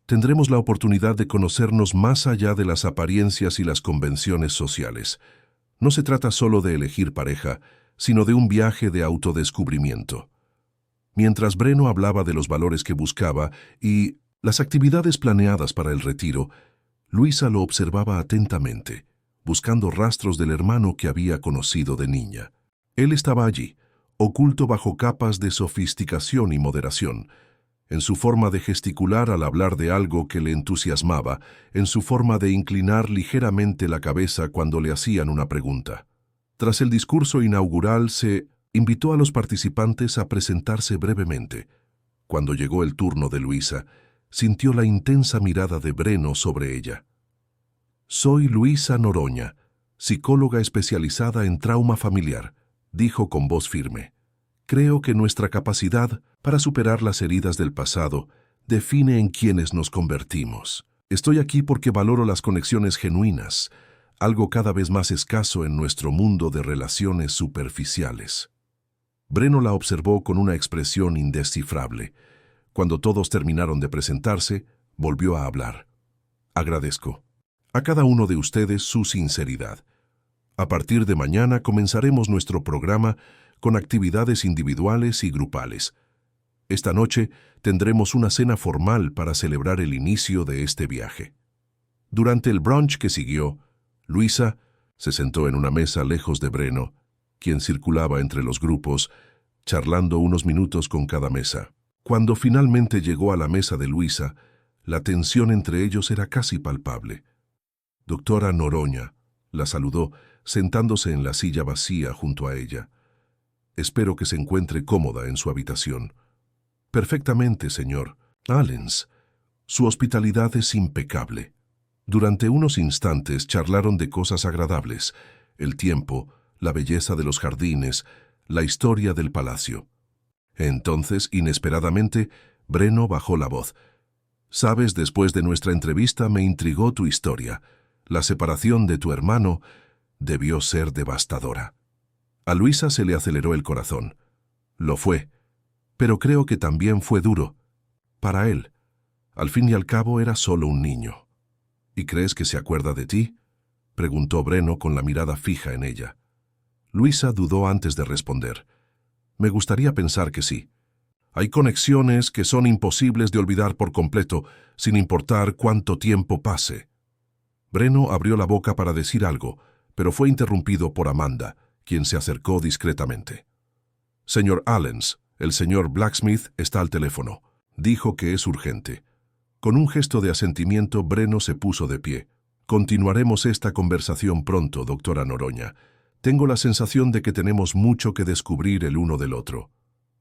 Speaker 1: «tendremos la oportunidad de conocernos más allá de las apariencias y las convenciones sociales. No se trata solo de elegir pareja, sino de un viaje de autodescubrimiento». Mientras Breno hablaba de los valores que buscaba y las actividades planeadas para el retiro, Luisa lo observaba atentamente, buscando rastros del hermano que había conocido de niña. Él estaba allí, oculto bajo capas de sofisticación y moderación, en su forma de gesticular al hablar de algo que le entusiasmaba, en su forma de inclinar ligeramente la cabeza cuando le hacían una pregunta. Tras el discurso inaugural se invitó a los participantes a presentarse brevemente. Cuando llegó el turno de Luisa, sintió la intensa mirada de Breno sobre ella. «Soy Luisa Noroña, psicóloga especializada en trauma familiar», dijo con voz firme. «Creo que nuestra capacidad para superar las heridas del pasado define en quienes nos convertimos. Estoy aquí porque valoro las conexiones genuinas, algo cada vez más escaso en nuestro mundo de relaciones superficiales». Breno la observó con una expresión indescifrable. Cuando todos terminaron de presentarse, volvió a hablar. «Agradezco a cada uno de ustedes su sinceridad. A partir de mañana comenzaremos nuestro programa con actividades individuales y grupales. Esta noche tendremos una cena formal para celebrar el inicio de este viaje». Durante el brunch que siguió, Luisa se sentó en una mesa lejos de Breno, quien circulaba entre los grupos, charlando unos minutos con cada mesa. Cuando finalmente llegó a la mesa de Luisa, la tensión entre ellos era casi palpable. «Doctora Noroña», la saludó, sentándose en la silla vacía junto a ella. «Espero que se encuentre cómoda en su habitación». «Perfectamente, señor Allens. Su hospitalidad es impecable». Durante unos instantes charlaron de cosas agradables, el tiempo, la belleza de los jardines, la historia del palacio. Entonces, inesperadamente, Breno bajó la voz. «Sabes, después de nuestra entrevista me intrigó tu historia. La separación de tu hermano debió ser devastadora». A Luisa se le aceleró el corazón. Lo fue, pero creo que también fue duro. Para él. Al fin y al cabo era solo un niño. «¿Y crees que se acuerda de ti?», preguntó Breno con la mirada fija en ella. Luisa dudó antes de responder. «Me gustaría pensar que sí. Hay conexiones que son imposibles de olvidar por completo, sin importar cuánto tiempo pase». Breno abrió la boca para decir algo, pero fue interrumpido por Amanda, quien se acercó discretamente. «Señor Allens, el señor Blacksmith está al teléfono. Dijo que es urgente». Con un gesto de asentimiento, Breno se puso de pie. «Continuaremos esta conversación pronto, doctora Noroña. Tengo la sensación de que tenemos mucho que descubrir el uno del otro».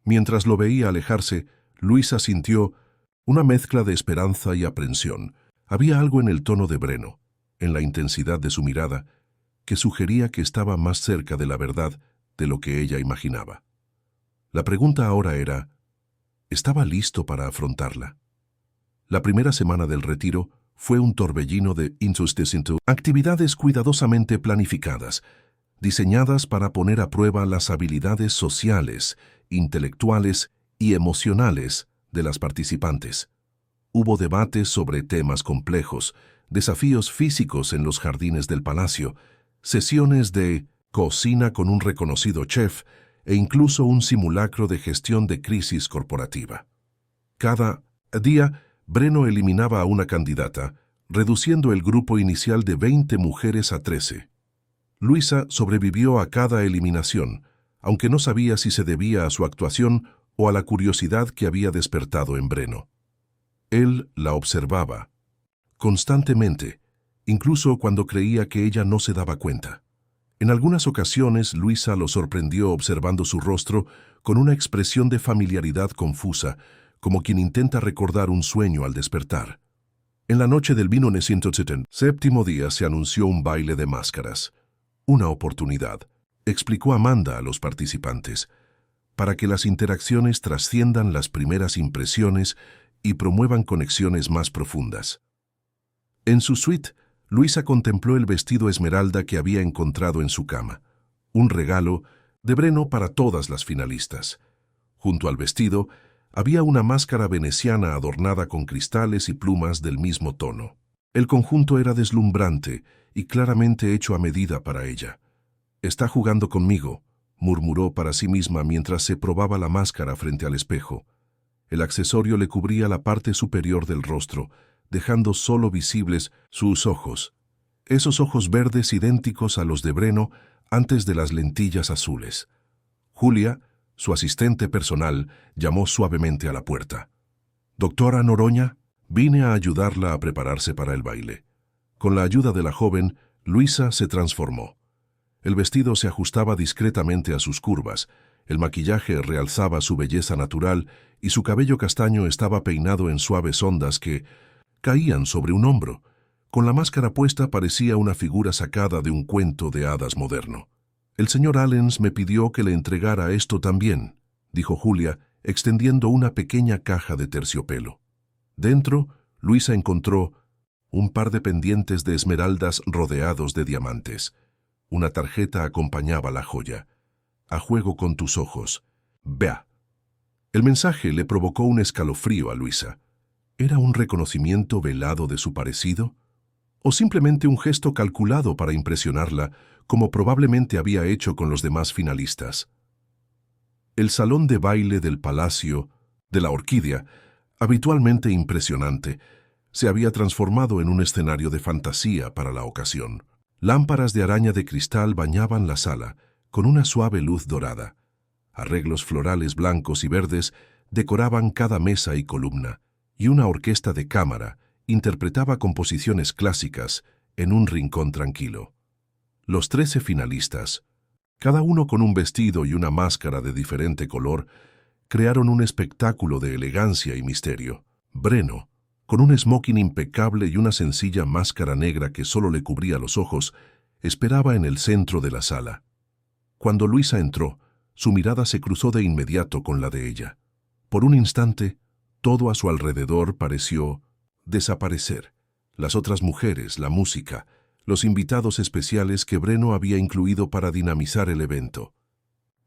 Speaker 1: Mientras lo veía alejarse, Luisa sintió una mezcla de esperanza y aprensión. Había algo en el tono de Breno, en la intensidad de su mirada, que sugería que estaba más cerca de la verdad de lo que ella imaginaba. La pregunta ahora era, ¿estaba listo para afrontarla? La primera semana del retiro fue un torbellino de actividades cuidadosamente planificadas, diseñadas para poner a prueba las habilidades sociales, intelectuales y emocionales de las participantes. Hubo debates sobre temas complejos, desafíos físicos en los jardines del palacio, sesiones de cocina con un reconocido chef e incluso un simulacro de gestión de crisis corporativa. Cada día, Breno eliminaba a una candidata, reduciendo el grupo inicial de 20 mujeres a 13. Luisa sobrevivió a cada eliminación, aunque no sabía si se debía a su actuación o a la curiosidad que había despertado en Breno. Él la observaba constantemente, incluso cuando creía que ella no se daba cuenta. En algunas ocasiones, Luisa lo sorprendió observando su rostro con una expresión de familiaridad confusa, como quien intenta recordar un sueño al despertar. En la noche del 1977, día se anunció un baile de máscaras. Una oportunidad, explicó Amanda a los participantes, para que las interacciones trasciendan las primeras impresiones y promuevan conexiones más profundas. En su suite, Luisa contempló el vestido esmeralda que había encontrado en su cama, un regalo de Breno para todas las finalistas. Junto al vestido, había una máscara veneciana adornada con cristales y plumas del mismo tono. El conjunto era deslumbrante y claramente hecho a medida para ella. «Está jugando conmigo», murmuró para sí misma mientras se probaba la máscara frente al espejo. El accesorio le cubría la parte superior del rostro, dejando solo visibles sus ojos. Esos ojos verdes idénticos a los de Breno antes de las lentillas azules. Julia, su asistente personal, llamó suavemente a la puerta. «Doctora Noroña, vine a ayudarla a prepararse para el baile». Con la ayuda de la joven, Luisa se transformó. El vestido se ajustaba discretamente a sus curvas, el maquillaje realzaba su belleza natural y su cabello castaño estaba peinado en suaves ondas que caían sobre un hombro. Con la máscara puesta parecía una figura sacada de un cuento de hadas moderno. «El señor Allens me pidió que le entregara esto también», dijo Julia, extendiendo una pequeña caja de terciopelo. Dentro, Luisa encontró un par de pendientes de esmeraldas rodeados de diamantes. Una tarjeta acompañaba la joya. «A juego con tus ojos. Vea». El mensaje le provocó un escalofrío a Luisa. ¿Era un reconocimiento velado de su parecido? ¿O simplemente un gesto calculado para impresionarla, como probablemente había hecho con los demás finalistas? El salón de baile del Palacio de la Orquídea, habitualmente impresionante, se había transformado en un escenario de fantasía para la ocasión. Lámparas de araña de cristal bañaban la sala, con una suave luz dorada. Arreglos florales blancos y verdes decoraban cada mesa y columna, y una orquesta de cámara interpretaba composiciones clásicas en un rincón tranquilo. Los 13 finalistas, cada uno con un vestido y una máscara de diferente color, crearon un espectáculo de elegancia y misterio. Breno, con un smoking impecable y una sencilla máscara negra que solo le cubría los ojos, esperaba en el centro de la sala. Cuando Luisa entró, su mirada se cruzó de inmediato con la de ella. Por un instante, todo a su alrededor pareció desaparecer. Las otras mujeres, la música, los invitados especiales que Breno había incluido para dinamizar el evento.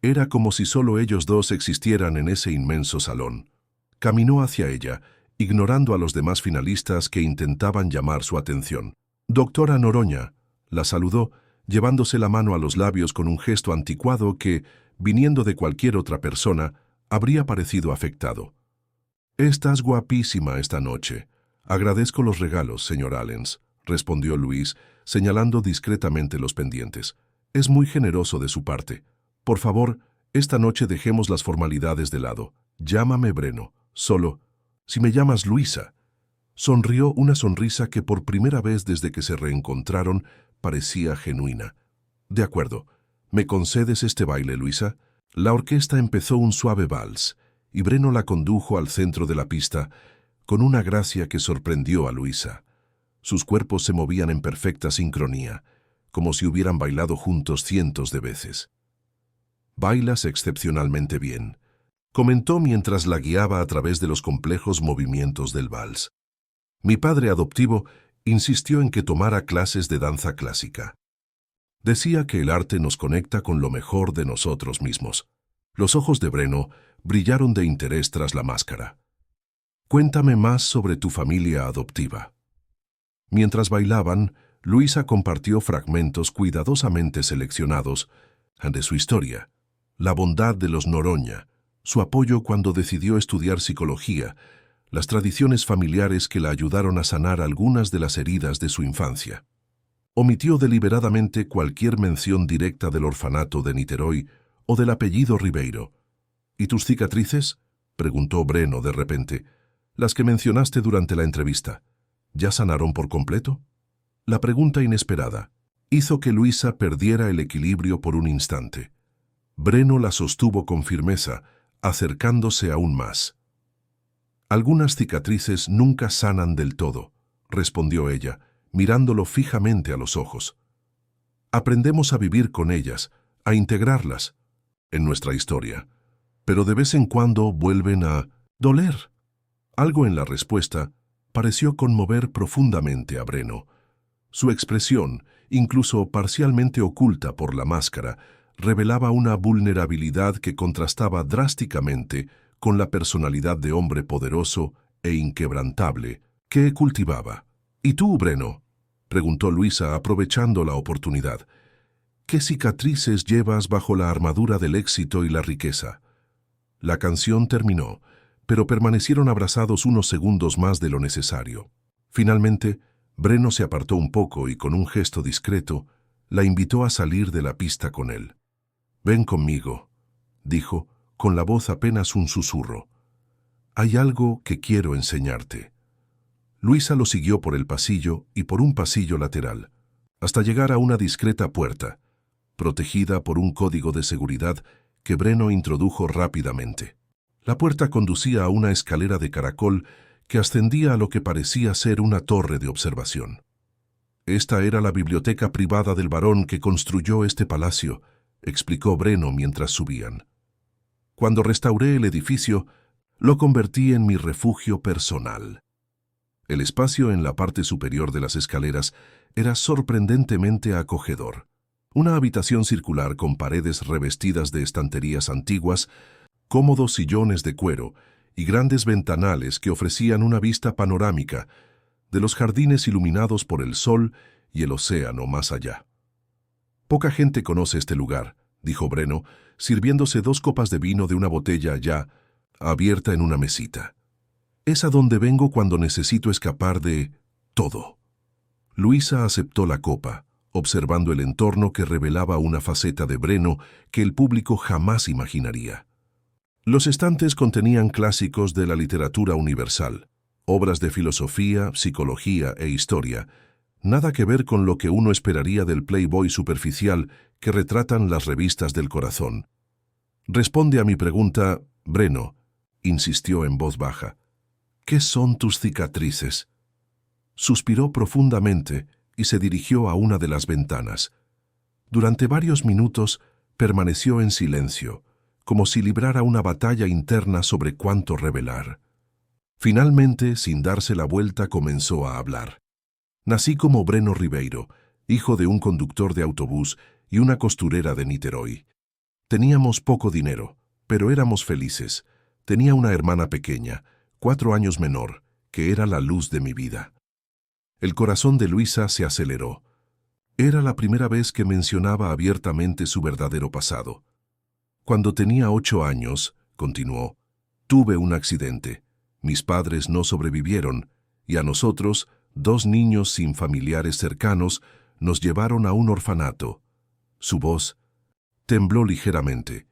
Speaker 1: Era como si solo ellos dos existieran en ese inmenso salón. Caminó hacia ella, ignorando a los demás finalistas que intentaban llamar su atención. «Doctora Noroña», la saludó, llevándose la mano a los labios con un gesto anticuado que, viniendo de cualquier otra persona, habría parecido afectado. «Estás guapísima esta noche. Agradezco los regalos, señor Allens», respondió Luis, señalando discretamente los pendientes. «Es muy generoso de su parte. Por favor, esta noche dejemos las formalidades de lado. Llámame Breno. Solo, si me llamas Luisa». Sonrió una sonrisa que por primera vez desde que se reencontraron parecía genuina. «De acuerdo. ¿Me concedes este baile, Luisa? La orquesta empezó un suave vals, y Breno la condujo al centro de la pista con una gracia que sorprendió a Luisa. Sus cuerpos se movían en perfecta sincronía, como si hubieran bailado juntos cientos de veces. «Bailas excepcionalmente bien», comentó mientras la guiaba a través de los complejos movimientos del vals. Mi padre adoptivo insistió en que tomara clases de danza clásica. Decía que el arte nos conecta con lo mejor de nosotros mismos. Los ojos de Breno brillaron de interés tras la máscara. «Cuéntame más sobre tu familia adoptiva». Mientras bailaban, Luisa compartió fragmentos cuidadosamente seleccionados de su historia, la bondad de los Noroña, su apoyo cuando decidió estudiar psicología, las tradiciones familiares que la ayudaron a sanar algunas de las heridas de su infancia. Omitió deliberadamente cualquier mención directa del orfanato de Niterói o del apellido Ribeiro. «¿Y tus cicatrices?», preguntó Breno de repente. «Las que mencionaste durante la entrevista, ¿ya sanaron por completo?». La pregunta inesperada hizo que Luisa perdiera el equilibrio por un instante. Breno la sostuvo con firmeza, acercándose aún más. «Algunas cicatrices nunca sanan del todo», respondió ella, mirándolo fijamente a los ojos. «Aprendemos a vivir con ellas, a integrarlas en nuestra historia, pero de vez en cuando vuelven a doler». Algo en la respuesta pareció conmover profundamente a Breno. Su expresión, incluso parcialmente oculta por la máscara, revelaba una vulnerabilidad que contrastaba drásticamente con la personalidad de hombre poderoso e inquebrantable que cultivaba. «¿Y tú, Breno?», preguntó Luisa aprovechando la oportunidad. «¿Qué cicatrices llevas bajo la armadura del éxito y la riqueza?». La canción terminó, pero permanecieron abrazados unos segundos más de lo necesario. Finalmente, Breno se apartó un poco y con un gesto discreto la invitó a salir de la pista con él. «Ven conmigo», dijo, con la voz apenas un susurro. «Hay algo que quiero enseñarte». Luisa lo siguió por el pasillo y por un pasillo lateral, hasta llegar a una discreta puerta, protegida por un código de seguridad que Breno introdujo rápidamente. La puerta conducía a una escalera de caracol que ascendía a lo que parecía ser una torre de observación. «Esta era la biblioteca privada del barón que construyó este palacio», explicó Breno mientras subían. «Cuando restauré el edificio, lo convertí en mi refugio personal». El espacio en la parte superior de las escaleras era sorprendentemente acogedor. Una habitación circular con paredes revestidas de estanterías antiguas, cómodos sillones de cuero y grandes ventanales que ofrecían una vista panorámica de los jardines iluminados por el sol y el océano más allá. «Poca gente conoce este lugar», dijo Breno, sirviéndose 2 copas de vino de una botella ya abierta en una mesita. «Es a donde vengo cuando necesito escapar de todo». Luisa aceptó la copa, observando el entorno que revelaba una faceta de Breno que el público jamás imaginaría. Los estantes contenían clásicos de la literatura universal, obras de filosofía, psicología e historia, nada que ver con lo que uno esperaría del playboy superficial que retratan las revistas del corazón. «Responde a mi pregunta, Breno», insistió en voz baja. «¿Qué son tus cicatrices?». Suspiró profundamente y se dirigió a una de las ventanas. Durante varios minutos permaneció en silencio, como si librara una batalla interna sobre cuánto revelar. Finalmente, sin darse la vuelta, comenzó a hablar. «Nací como Breno Ribeiro, hijo de un conductor de autobús y una costurera de Niterói. Teníamos poco dinero, pero éramos felices. Tenía una hermana pequeña, 4 años menor, que era la luz de mi vida». El corazón de Luisa se aceleró. Era la primera vez que mencionaba abiertamente su verdadero pasado. «Cuando tenía 8 años», continuó, «tuve un accidente. Mis padres no sobrevivieron, y a nosotros, 2 niños sin familiares cercanos, nos llevaron a un orfanato». Su voz tembló ligeramente.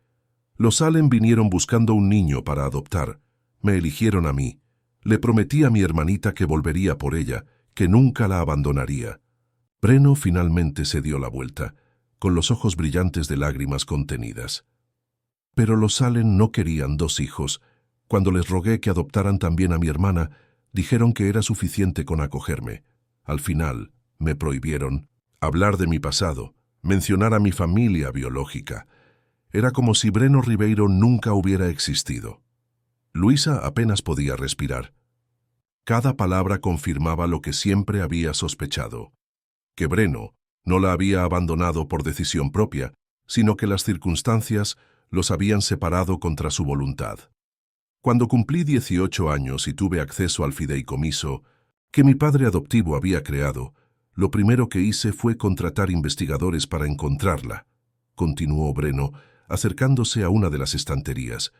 Speaker 1: «Los Allen vinieron buscando un niño para adoptar. Me eligieron a mí. Le prometí a mi hermanita que volvería por ella, que nunca la abandonaría». Breno finalmente se dio la vuelta, con los ojos brillantes de lágrimas contenidas. Pero los Salem no querían 2 hijos. Cuando les rogué que adoptaran también a mi hermana, dijeron que era suficiente con acogerme. Al final, me prohibieron hablar de mi pasado, mencionar a mi familia biológica. Era como si Breno Ribeiro nunca hubiera existido. Luisa apenas podía respirar. Cada palabra confirmaba lo que siempre había sospechado, que Breno no la había abandonado por decisión propia, sino que las circunstancias los habían separado contra su voluntad. Cuando cumplí 18 años y tuve acceso al fideicomiso que mi padre adoptivo había creado, lo primero que hice fue contratar investigadores para encontrarla, continuó Breno, acercándose a una de las estanterías.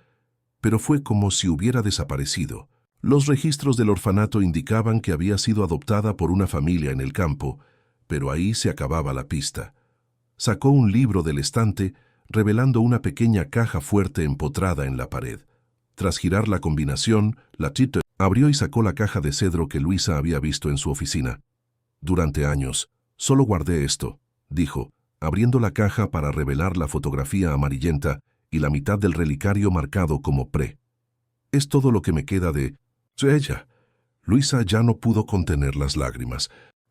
Speaker 1: Pero fue como si hubiera desaparecido. Los registros del orfanato indicaban que había sido adoptada por una familia en el campo, pero ahí se acababa la pista. Sacó un libro del estante, revelando una pequeña caja fuerte empotrada en la pared. Tras girar la combinación, la Tite abrió y sacó la caja de cedro que Luisa había visto en su oficina. Durante años, solo guardé esto, dijo, abriendo la caja para revelar la fotografía amarillenta y la mitad del relicario marcado como pre. Es todo lo que me queda de ella. Luisa ya no pudo contener las lágrimas.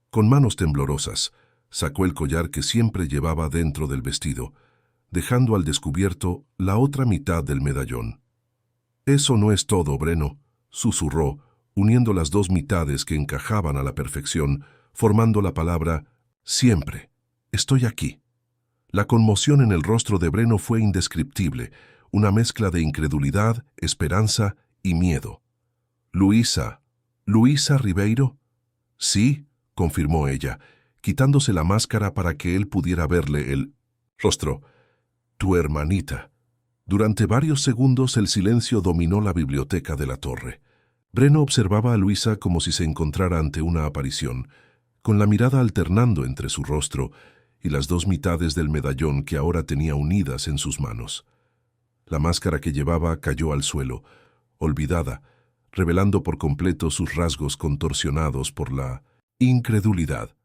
Speaker 1: Con manos temblorosas, sacó el collar que siempre llevaba dentro del vestido, dejando al descubierto la otra mitad del medallón. Eso no es todo, Breno, susurró, uniendo las 2 mitades que encajaban a la perfección, formando la palabra siempre. Estoy aquí. La conmoción en el rostro de Breno fue indescriptible, una mezcla de incredulidad, esperanza y miedo. «Luisa, ¿Luisa Ribeiro?» «Sí», confirmó ella, quitándose la máscara para que él pudiera verle el rostro. «Tu hermanita». Durante varios segundos el silencio dominó la biblioteca de la torre. Breno observaba a Luisa como si se encontrara ante una aparición, con la mirada alternando entre su rostro y las 2 mitades del medallón que ahora tenía unidas en sus manos. La máscara que llevaba cayó al suelo, olvidada, revelando por completo sus rasgos contorsionados por la incredulidad.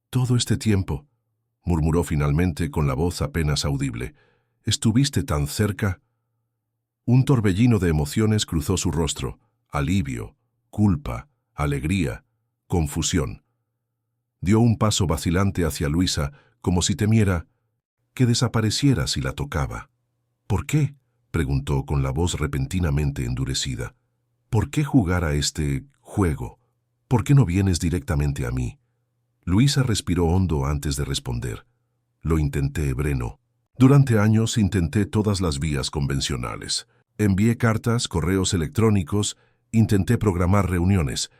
Speaker 1: «Todo este tiempo», murmuró finalmente con la voz apenas audible, «¿estuviste tan cerca?» Un torbellino de emociones cruzó su rostro: alivio, culpa, alegría, confusión. Dio un paso vacilante hacia Luisa, como si temiera que desapareciera si la tocaba. «¿Por qué?», preguntó con la voz repentinamente endurecida. «¿Por qué jugar a este juego? ¿Por qué no vienes directamente a mí?» Luisa respiró hondo antes de responder. «Lo intenté, Breno. Durante años intenté todas las vías convencionales. Envié cartas, correos electrónicos, intenté programar reuniones.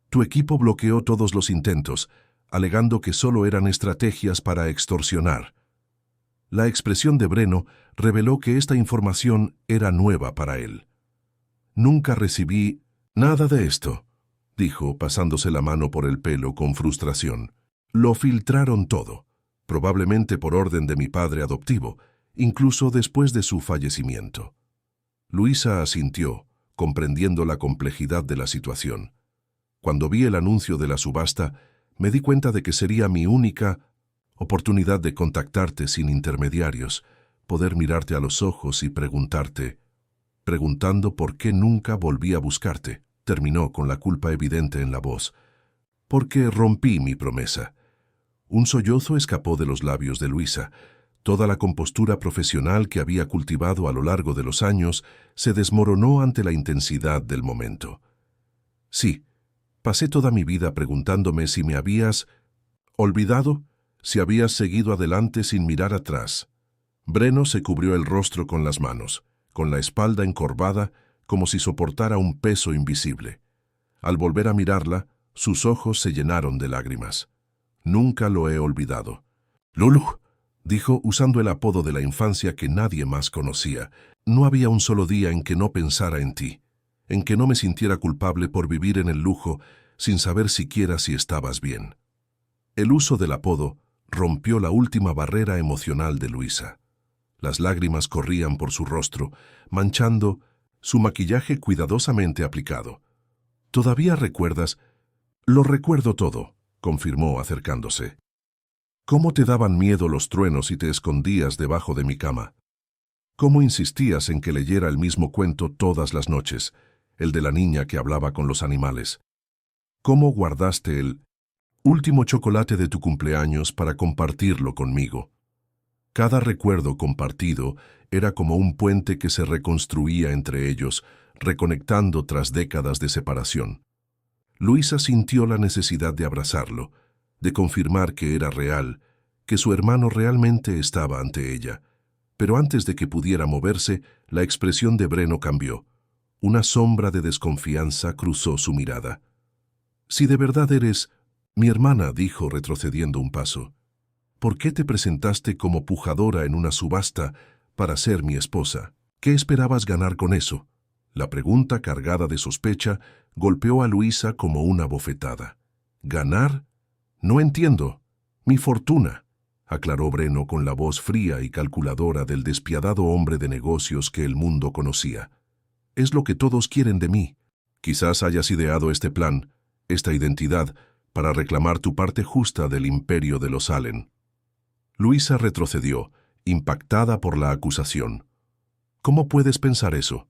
Speaker 1: Tu equipo bloqueó todos los intentos, alegando que solo eran estrategias para extorsionar». La expresión de Breno reveló que esta información era nueva para él. «Nunca recibí nada de esto», dijo, pasándose la mano por el pelo con frustración. «Lo filtraron todo, probablemente por orden de mi padre adoptivo, incluso después de su fallecimiento». Luisa asintió, comprendiendo la complejidad de la situación. «Cuando vi el anuncio de la subasta, me di cuenta de que sería mi única oportunidad de contactarte sin intermediarios, poder mirarte a los ojos y preguntando por qué nunca volví a buscarte», terminó con la culpa evidente en la voz. «Porque rompí mi promesa». Un sollozo escapó de los labios de Luisa. Toda la compostura profesional que había cultivado a lo largo de los años se desmoronó ante la intensidad del momento. «Sí, pasé toda mi vida preguntándome si me habías olvidado, si habías seguido adelante sin mirar atrás». Breno se cubrió el rostro con las manos, con la espalda encorvada, como si soportara un peso invisible. Al volver a mirarla, sus ojos se llenaron de lágrimas. «Nunca lo he olvidado». «Lulu», dijo usando el apodo de la infancia que nadie más conocía. «No había un solo día en que no pensara en ti, en que no me sintiera culpable por vivir en el lujo sin saber siquiera si estabas bien». El uso del apodo rompió la última barrera emocional de Luisa. Las lágrimas corrían por su rostro, manchando su maquillaje cuidadosamente aplicado. «¿Todavía recuerdas?» «Lo recuerdo todo», confirmó acercándose. «¿Cómo te daban miedo los truenos y te escondías debajo de mi cama?» ¿Cómo insistías en que leyera el mismo cuento todas las noches, el de la niña que hablaba con los animales? ¿Cómo guardaste el último chocolate de tu cumpleaños para compartirlo conmigo? Cada recuerdo compartido era como un puente que se reconstruía entre ellos, reconectando tras décadas de separación. Luisa sintió la necesidad de abrazarlo, de confirmar que era real, que su hermano realmente estaba ante ella. Pero antes de que pudiera moverse, la expresión de Breno cambió. Una sombra de desconfianza cruzó su mirada. «Si de verdad eres mi hermana», dijo retrocediendo un paso, «¿por qué te presentaste como pujadora en una subasta para ser mi esposa? ¿Qué esperabas ganar con eso?». La pregunta, cargada de sospecha, golpeó a Luisa como una bofetada. «¿Ganar? No entiendo. Mi fortuna», aclaró Breno con la voz fría y calculadora del despiadado hombre de negocios que el mundo conocía. «Es lo que todos quieren de mí. Quizás hayas ideado este plan, esta identidad, para reclamar tu parte justa del imperio de los Allen». Luisa retrocedió, impactada por la acusación. «¿Cómo puedes pensar eso?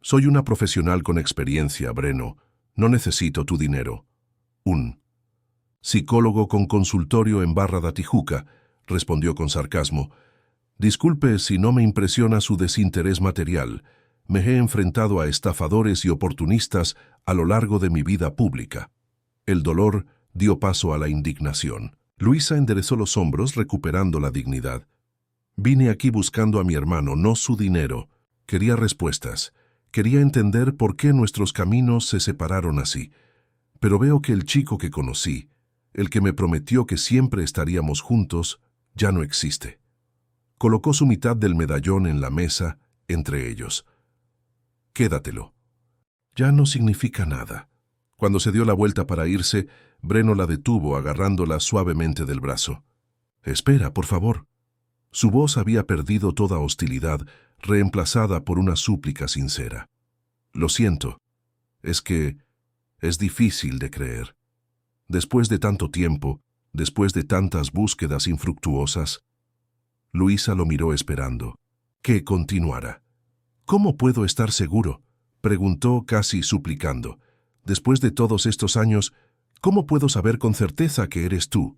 Speaker 1: Soy una profesional con experiencia, Breno. No necesito tu dinero». «Un psicólogo con consultorio en Barra da Tijuca», respondió con sarcasmo. «Disculpe si no me impresiona su desinterés material. Me he enfrentado a estafadores y oportunistas a lo largo de mi vida pública». El dolor dio paso a la indignación. Luisa enderezó los hombros, recuperando la dignidad. «Vine aquí buscando a mi hermano, no su dinero. Quería respuestas. Quería entender por qué nuestros caminos se separaron así. Pero veo que el chico que conocí, el que me prometió que siempre estaríamos juntos, ya no existe». Colocó su mitad del medallón en la mesa, entre ellos. «Quédatelo. Ya no significa nada». Cuando se dio la vuelta para irse, Breno la detuvo agarrándola suavemente del brazo. «Espera, por favor». Su voz había perdido toda hostilidad, reemplazada por una súplica sincera. «Lo siento. Es que es difícil de creer. Después de tanto tiempo, después de tantas búsquedas infructuosas». Luisa lo miró esperando. Que continuara. «¿Cómo puedo estar seguro?», preguntó casi suplicando. «Después de todos estos años, ¿cómo puedo saber con certeza que eres tú?».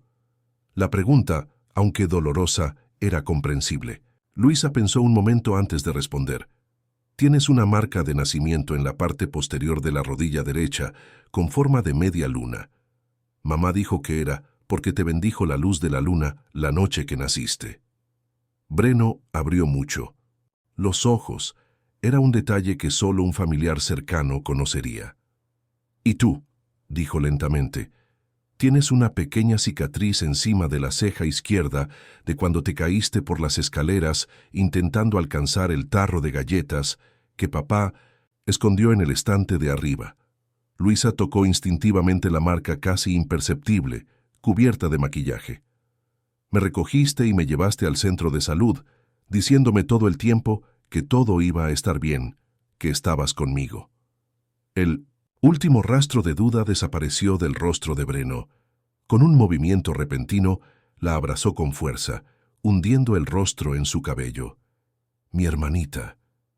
Speaker 1: La pregunta, aunque dolorosa, era comprensible. Luisa pensó un momento antes de responder. «Tienes una marca de nacimiento en la parte posterior de la rodilla derecha, con forma de media luna. Mamá dijo que era porque te bendijo la luz de la luna la noche que naciste». Breno abrió mucho. Los ojos. Era un detalle que solo un familiar cercano conocería. «¿Y tú?», dijo lentamente. «Tienes una pequeña cicatriz encima de la ceja izquierda de cuando te caíste por las escaleras intentando alcanzar el tarro de galletas que papá escondió en el estante de arriba». Luisa tocó instintivamente la marca casi imperceptible, cubierta de maquillaje. «Me recogiste y me llevaste al centro de salud, diciéndome todo el tiempo que todo iba a estar bien, que estabas conmigo». El último rastro de duda desapareció del rostro de Breno. Con un movimiento repentino, la abrazó con fuerza, hundiendo el rostro en su cabello. «Mi hermanita»,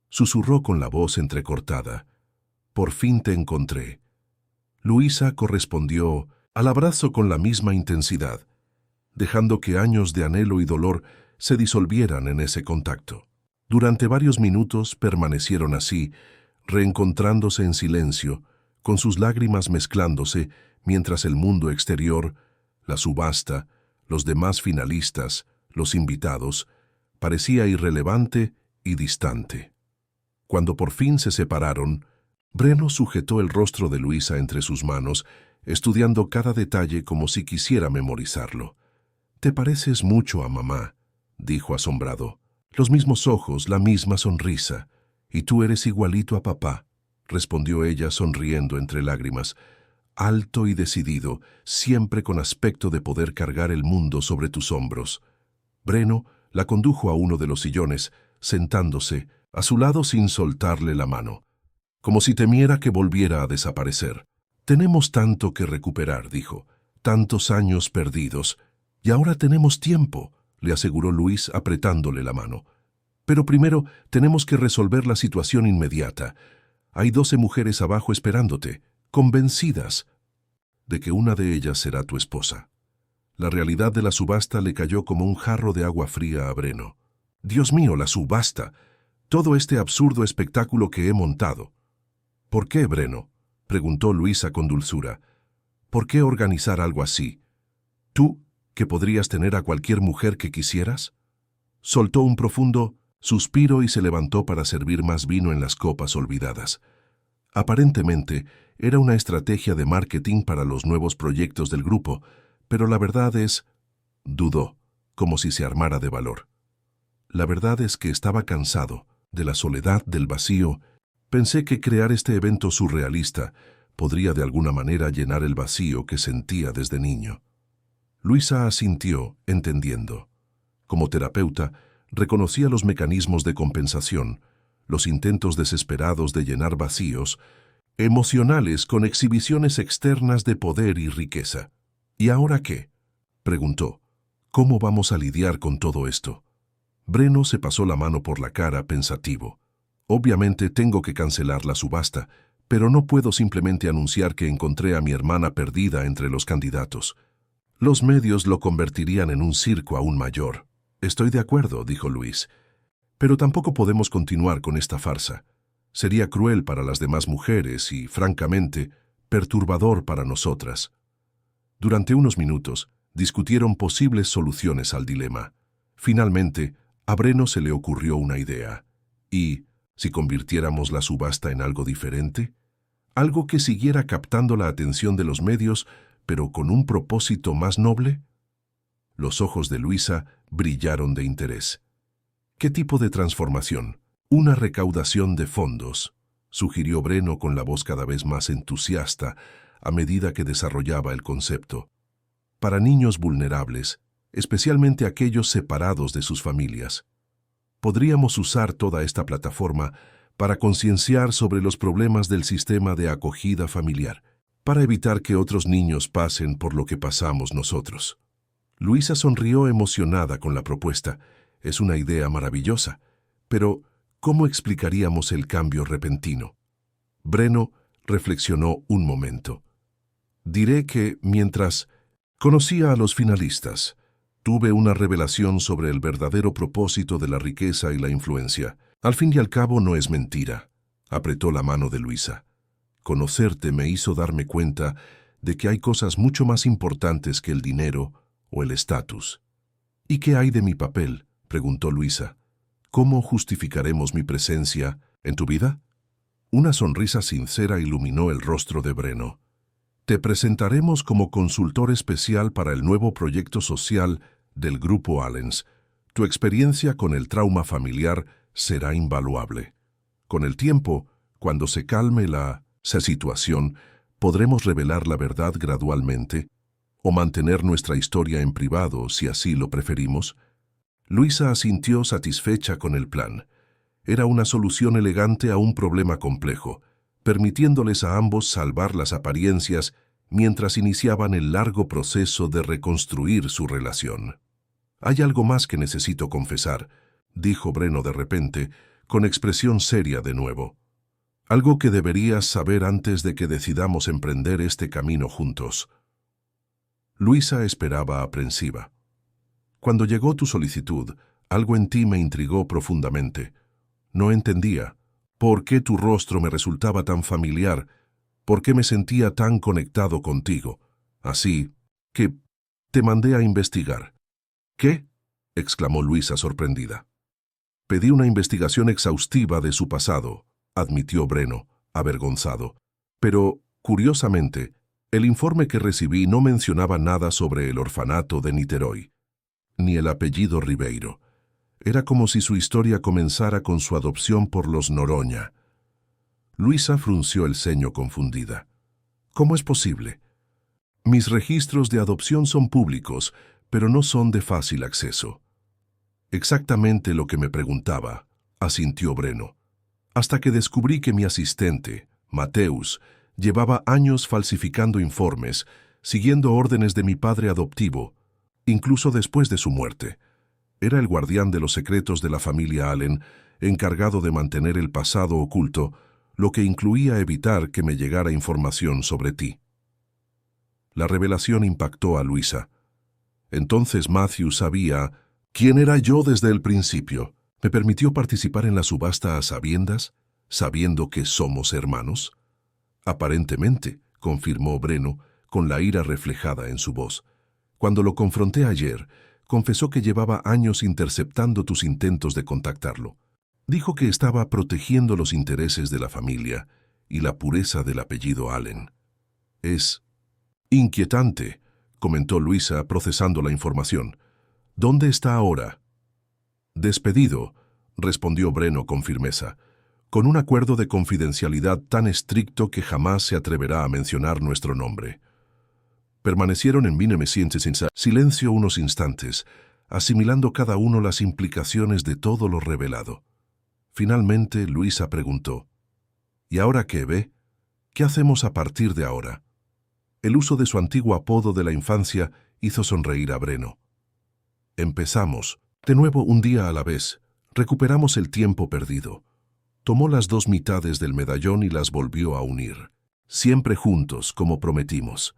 Speaker 1: susurró con la voz entrecortada. «Por fin te encontré». Luisa correspondió al abrazo con la misma intensidad, dejando que años de anhelo y dolor se disolvieran en ese contacto. Durante varios minutos permanecieron así, reencontrándose en silencio, con sus lágrimas mezclándose, mientras el mundo exterior, la subasta, los demás finalistas, los invitados, parecía irrelevante y distante. Cuando por fin se separaron, Breno sujetó el rostro de Luisa entre sus manos, estudiando cada detalle como si quisiera memorizarlo. «Te pareces mucho a mamá», dijo asombrado. «Los mismos ojos, la misma sonrisa. Y tú eres igualito a papá», respondió ella sonriendo entre lágrimas. «Alto y decidido, siempre con aspecto de poder cargar el mundo sobre tus hombros». Breno la condujo a uno de los sillones, sentándose a su lado sin soltarle la mano, como si temiera que volviera a desaparecer. «Tenemos tanto que recuperar», dijo, «tantos años perdidos. Y ahora tenemos tiempo», le aseguró Luis apretándole la mano. Pero primero tenemos que resolver la situación inmediata. Hay 12 mujeres abajo esperándote, convencidas de que una de ellas será tu esposa. La realidad de la subasta le cayó como un jarro de agua fría a Breno. Dios mío, la subasta. Todo este absurdo espectáculo que he montado. ¿Por qué, Breno?, preguntó Luisa con dulzura. ¿Por qué organizar algo así? ¿Tú, que podrías tener a cualquier mujer que quisieras? Soltó un profundo suspiro y se levantó para servir más vino en las copas olvidadas. Aparentemente, era una estrategia de marketing para los nuevos proyectos del grupo, pero la verdad es... dudó, como si se armara de valor. La verdad es que estaba cansado de la soledad, del vacío. Pensé que crear este evento surrealista podría de alguna manera llenar el vacío que sentía desde niño. Luisa asintió, entendiendo. Como terapeuta, reconocía los mecanismos de compensación, los intentos desesperados de llenar vacíos emocionales con exhibiciones externas de poder y riqueza. ¿Y ahora qué?, preguntó. ¿Cómo vamos a lidiar con todo esto? Breno se pasó la mano por la cara pensativo. Obviamente tengo que cancelar la subasta, pero no puedo simplemente anunciar que encontré a mi hermana perdida entre los candidatos. Los medios lo convertirían en un circo aún mayor. Estoy de acuerdo, dijo Luis. Pero tampoco podemos continuar con esta farsa. Sería cruel para las demás mujeres y, francamente, perturbador para nosotras. Durante unos minutos, discutieron posibles soluciones al dilema. Finalmente, a Breno se le ocurrió una idea. ¿Y si convirtiéramos la subasta en algo diferente? ¿Algo que siguiera captando la atención de los medios, pero con un propósito más noble? Los ojos de Luisa brillaron de interés. ¿Qué tipo de transformación? Una recaudación de fondos, sugirió Breno con la voz cada vez más entusiasta a medida que desarrollaba el concepto. Para niños vulnerables, especialmente aquellos separados de sus familias. Podríamos usar toda esta plataforma para concienciar sobre los problemas del sistema de acogida familiar, para evitar que otros niños pasen por lo que pasamos nosotros. Luisa sonrió emocionada con la propuesta. Es una idea maravillosa, pero ¿cómo explicaríamos el cambio repentino? Breno reflexionó un momento. Diré que, mientras conocía a los finalistas, tuve una revelación sobre el verdadero propósito de la riqueza y la influencia. Al fin y al cabo no es mentira. Apretó la mano de Luisa. Conocerte me hizo darme cuenta de que hay cosas mucho más importantes que el dinero o el estatus. ¿Y qué hay de mi papel?, preguntó Luisa. ¿Cómo justificaremos mi presencia en tu vida? Una sonrisa sincera iluminó el rostro de Breno. Te presentaremos como consultor especial para el nuevo proyecto social del Grupo Allens. Tu experiencia con el trauma familiar será invaluable. Con el tiempo, cuando se calme la situación, podremos revelar la verdad gradualmente o mantener nuestra historia en privado si así lo preferimos. Luisa asintió satisfecha con el plan. Era una solución elegante a un problema complejo, permitiéndoles a ambos salvar las apariencias mientras iniciaban el largo proceso de reconstruir su relación. «Hay algo más que necesito confesar», dijo Breno de repente, con expresión seria de nuevo. «Algo que deberías saber antes de que decidamos emprender este camino juntos». Luisa esperaba aprensiva. «Cuando llegó tu solicitud, algo en ti me intrigó profundamente. No entendía por qué tu rostro me resultaba tan familiar, por qué me sentía tan conectado contigo. Así que te mandé a investigar». «¿Qué?», exclamó Luisa sorprendida. «Pedí una investigación exhaustiva de su pasado», admitió Breno, avergonzado. «Pero, curiosamente, el informe que recibí no mencionaba nada sobre el orfanato de Niterói, ni el apellido Ribeiro. Era como si su historia comenzara con su adopción por los Noroña». Luisa frunció el ceño confundida. «¿Cómo es posible? Mis registros de adopción son públicos, pero no son de fácil acceso». «Exactamente lo que me preguntaba», asintió Breno, «hasta que descubrí que mi asistente, Mateus, llevaba años falsificando informes, siguiendo órdenes de mi padre adoptivo, incluso después de su muerte. Era el guardián de los secretos de la familia Allen, encargado de mantener el pasado oculto, lo que incluía evitar que me llegara información sobre ti. La revelación impactó a Luisa. Entonces Matthew sabía quién era yo desde el principio. ¿Me permitió participar en la subasta a sabiendas, sabiendo que somos hermanos? Aparentemente, confirmó Breno, con la ira reflejada en su voz. Cuando lo confronté ayer, confesó que llevaba años interceptando tus intentos de contactarlo. Dijo que estaba protegiendo los intereses de la familia y la pureza del apellido Allen. Es inquietante, comentó Luisa, procesando la información. ¿Dónde está ahora? Despedido, respondió Breno con firmeza, con un acuerdo de confidencialidad tan estricto que jamás se atreverá a mencionar nuestro nombre. Permanecieron en silencio unos instantes, asimilando cada uno las implicaciones de todo lo revelado. Finalmente, Luisa preguntó, ¿y ahora qué, ve? ¿Qué hacemos a partir de ahora? El uso de su antiguo apodo de la infancia hizo sonreír a Breno. Empezamos, de nuevo un día a la vez, recuperamos el tiempo perdido. Tomó las dos mitades del medallón y las volvió a unir, siempre juntos, como prometimos.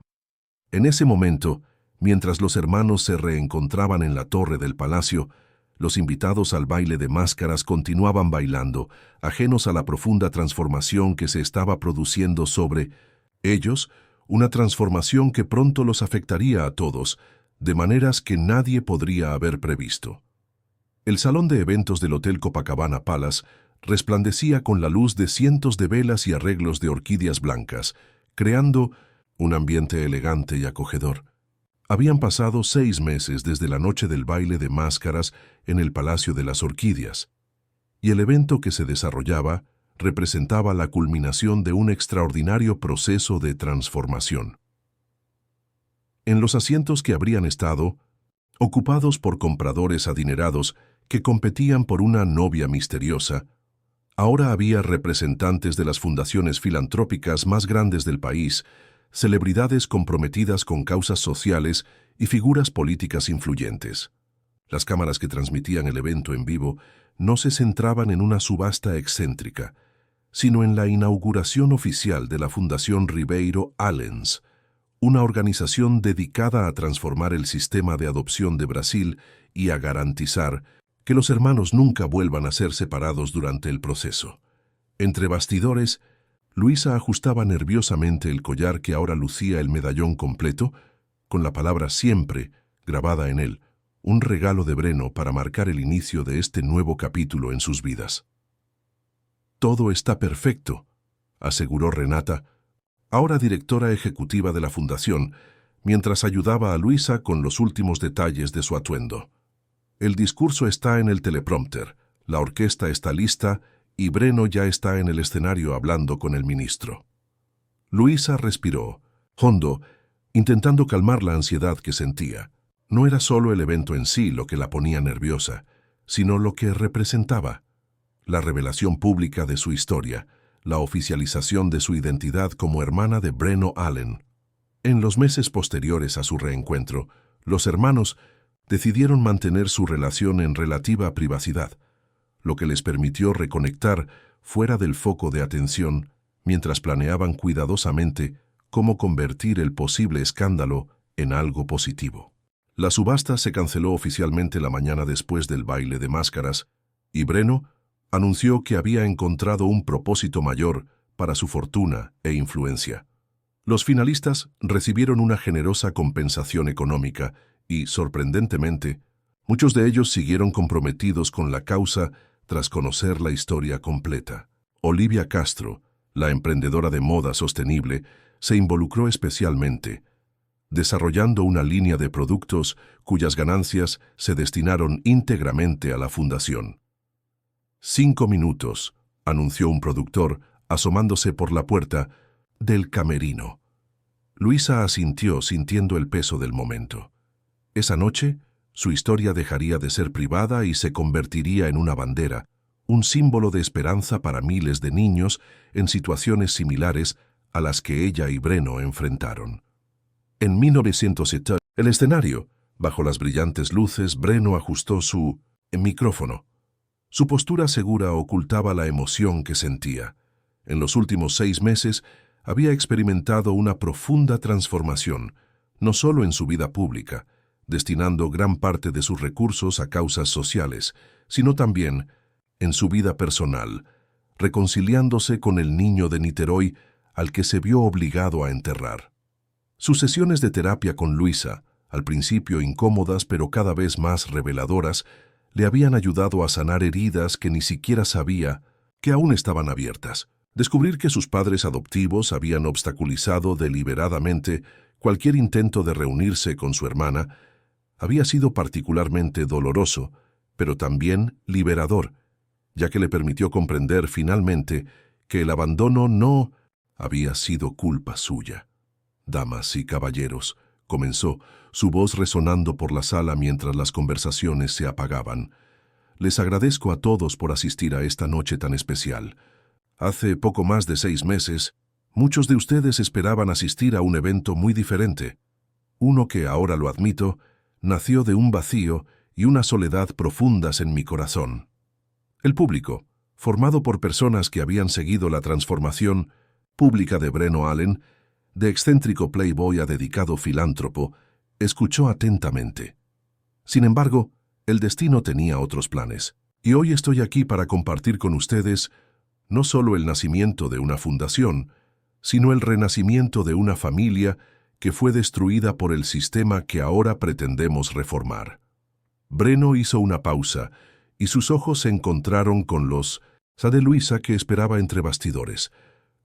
Speaker 1: En ese momento, mientras los hermanos se reencontraban en la torre del palacio, los invitados al baile de máscaras continuaban bailando, ajenos a la profunda transformación que se estaba produciendo sobre ellos, una transformación que pronto los afectaría a todos, de maneras que nadie podría haber previsto. El salón de eventos del Hotel Copacabana Palace resplandecía con la luz de cientos de velas y arreglos de orquídeas blancas, creando un ambiente elegante y acogedor. Habían pasado 6 meses desde la noche del baile de máscaras en el Palacio de las Orquídeas, y el evento que se desarrollaba representaba la culminación de un extraordinario proceso de transformación. En los asientos que habrían estado ocupados por compradores adinerados que competían por una novia misteriosa, ahora había representantes de las fundaciones filantrópicas más grandes del país, celebridades comprometidas con causas sociales y figuras políticas influyentes. Las cámaras que transmitían el evento en vivo no se centraban en una subasta excéntrica, sino en la inauguración oficial de la Fundación Ribeiro Allens, una organización dedicada a transformar el sistema de adopción de Brasil y a garantizar que los hermanos nunca vuelvan a ser separados durante el proceso. Entre bastidores, Luisa ajustaba nerviosamente el collar que ahora lucía el medallón completo, con la palabra siempre grabada en él, un regalo de Breno para marcar el inicio de este nuevo capítulo en sus vidas. Todo está perfecto, aseguró Renata, ahora directora ejecutiva de la fundación, mientras ayudaba a Luisa con los últimos detalles de su atuendo. El discurso está en el teleprompter, la orquesta está lista y Breno ya está en el escenario hablando con el ministro. Luisa respiró, hondo, intentando calmar la ansiedad que sentía. No era solo el evento en sí lo que la ponía nerviosa, sino lo que representaba. La revelación pública de su historia, la oficialización de su identidad como hermana de Breno Allen. En los meses posteriores a su reencuentro, los hermanos decidieron mantener su relación en relativa privacidad, lo que les permitió reconectar fuera del foco de atención mientras planeaban cuidadosamente cómo convertir el posible escándalo en algo positivo. La subasta se canceló oficialmente la mañana después del baile de máscaras, y Breno anunció que había encontrado un propósito mayor para su fortuna e influencia. Los finalistas recibieron una generosa compensación económica y, sorprendentemente, muchos de ellos siguieron comprometidos con la causa tras conocer la historia completa. Olivia Castro, la emprendedora de moda sostenible, se involucró especialmente, desarrollando una línea de productos cuyas ganancias se destinaron íntegramente a la fundación. 5 minutos, anunció un productor, asomándose por la puerta del camerino. Luisa asintió sintiendo el peso del momento. Esa noche, su historia dejaría de ser privada y se convertiría en una bandera, un símbolo de esperanza para miles de niños en situaciones similares a las que ella y Breno enfrentaron. En 1970, el escenario, Bajo las brillantes luces, Breno ajustó su micrófono. Su postura segura ocultaba la emoción que sentía. En los últimos 6 meses había experimentado una profunda transformación, no solo en su vida pública, destinando gran parte de sus recursos a causas sociales, sino también en su vida personal, reconciliándose con el niño de Niterói al que se vio obligado a enterrar. Sus sesiones de terapia con Luisa, al principio incómodas pero cada vez más reveladoras, le habían ayudado a sanar heridas que ni siquiera sabía que aún estaban abiertas. Descubrir que sus padres adoptivos habían obstaculizado deliberadamente cualquier intento de reunirse con su hermana había sido particularmente doloroso, pero también liberador, ya que le permitió comprender finalmente que el abandono no había sido culpa suya. Damas y caballeros, comenzó, su voz resonando por la sala mientras las conversaciones se apagaban. Les agradezco a todos por asistir a esta noche tan especial. Hace poco más de 6 meses, muchos de ustedes esperaban asistir a un evento muy diferente. Uno que, ahora lo admito, nació de un vacío y una soledad profundas en mi corazón. El público, formado por personas que habían seguido la transformación pública de Breno Allen, de excéntrico playboy a dedicado filántropo, escuchó atentamente. Sin embargo, el destino tenía otros planes, y hoy estoy aquí para compartir con ustedes no solo el nacimiento de una fundación, sino el renacimiento de una familia que fue destruida por el sistema que ahora pretendemos reformar. Breno hizo una pausa, y sus ojos se encontraron con los de Luisa, que esperaba entre bastidores.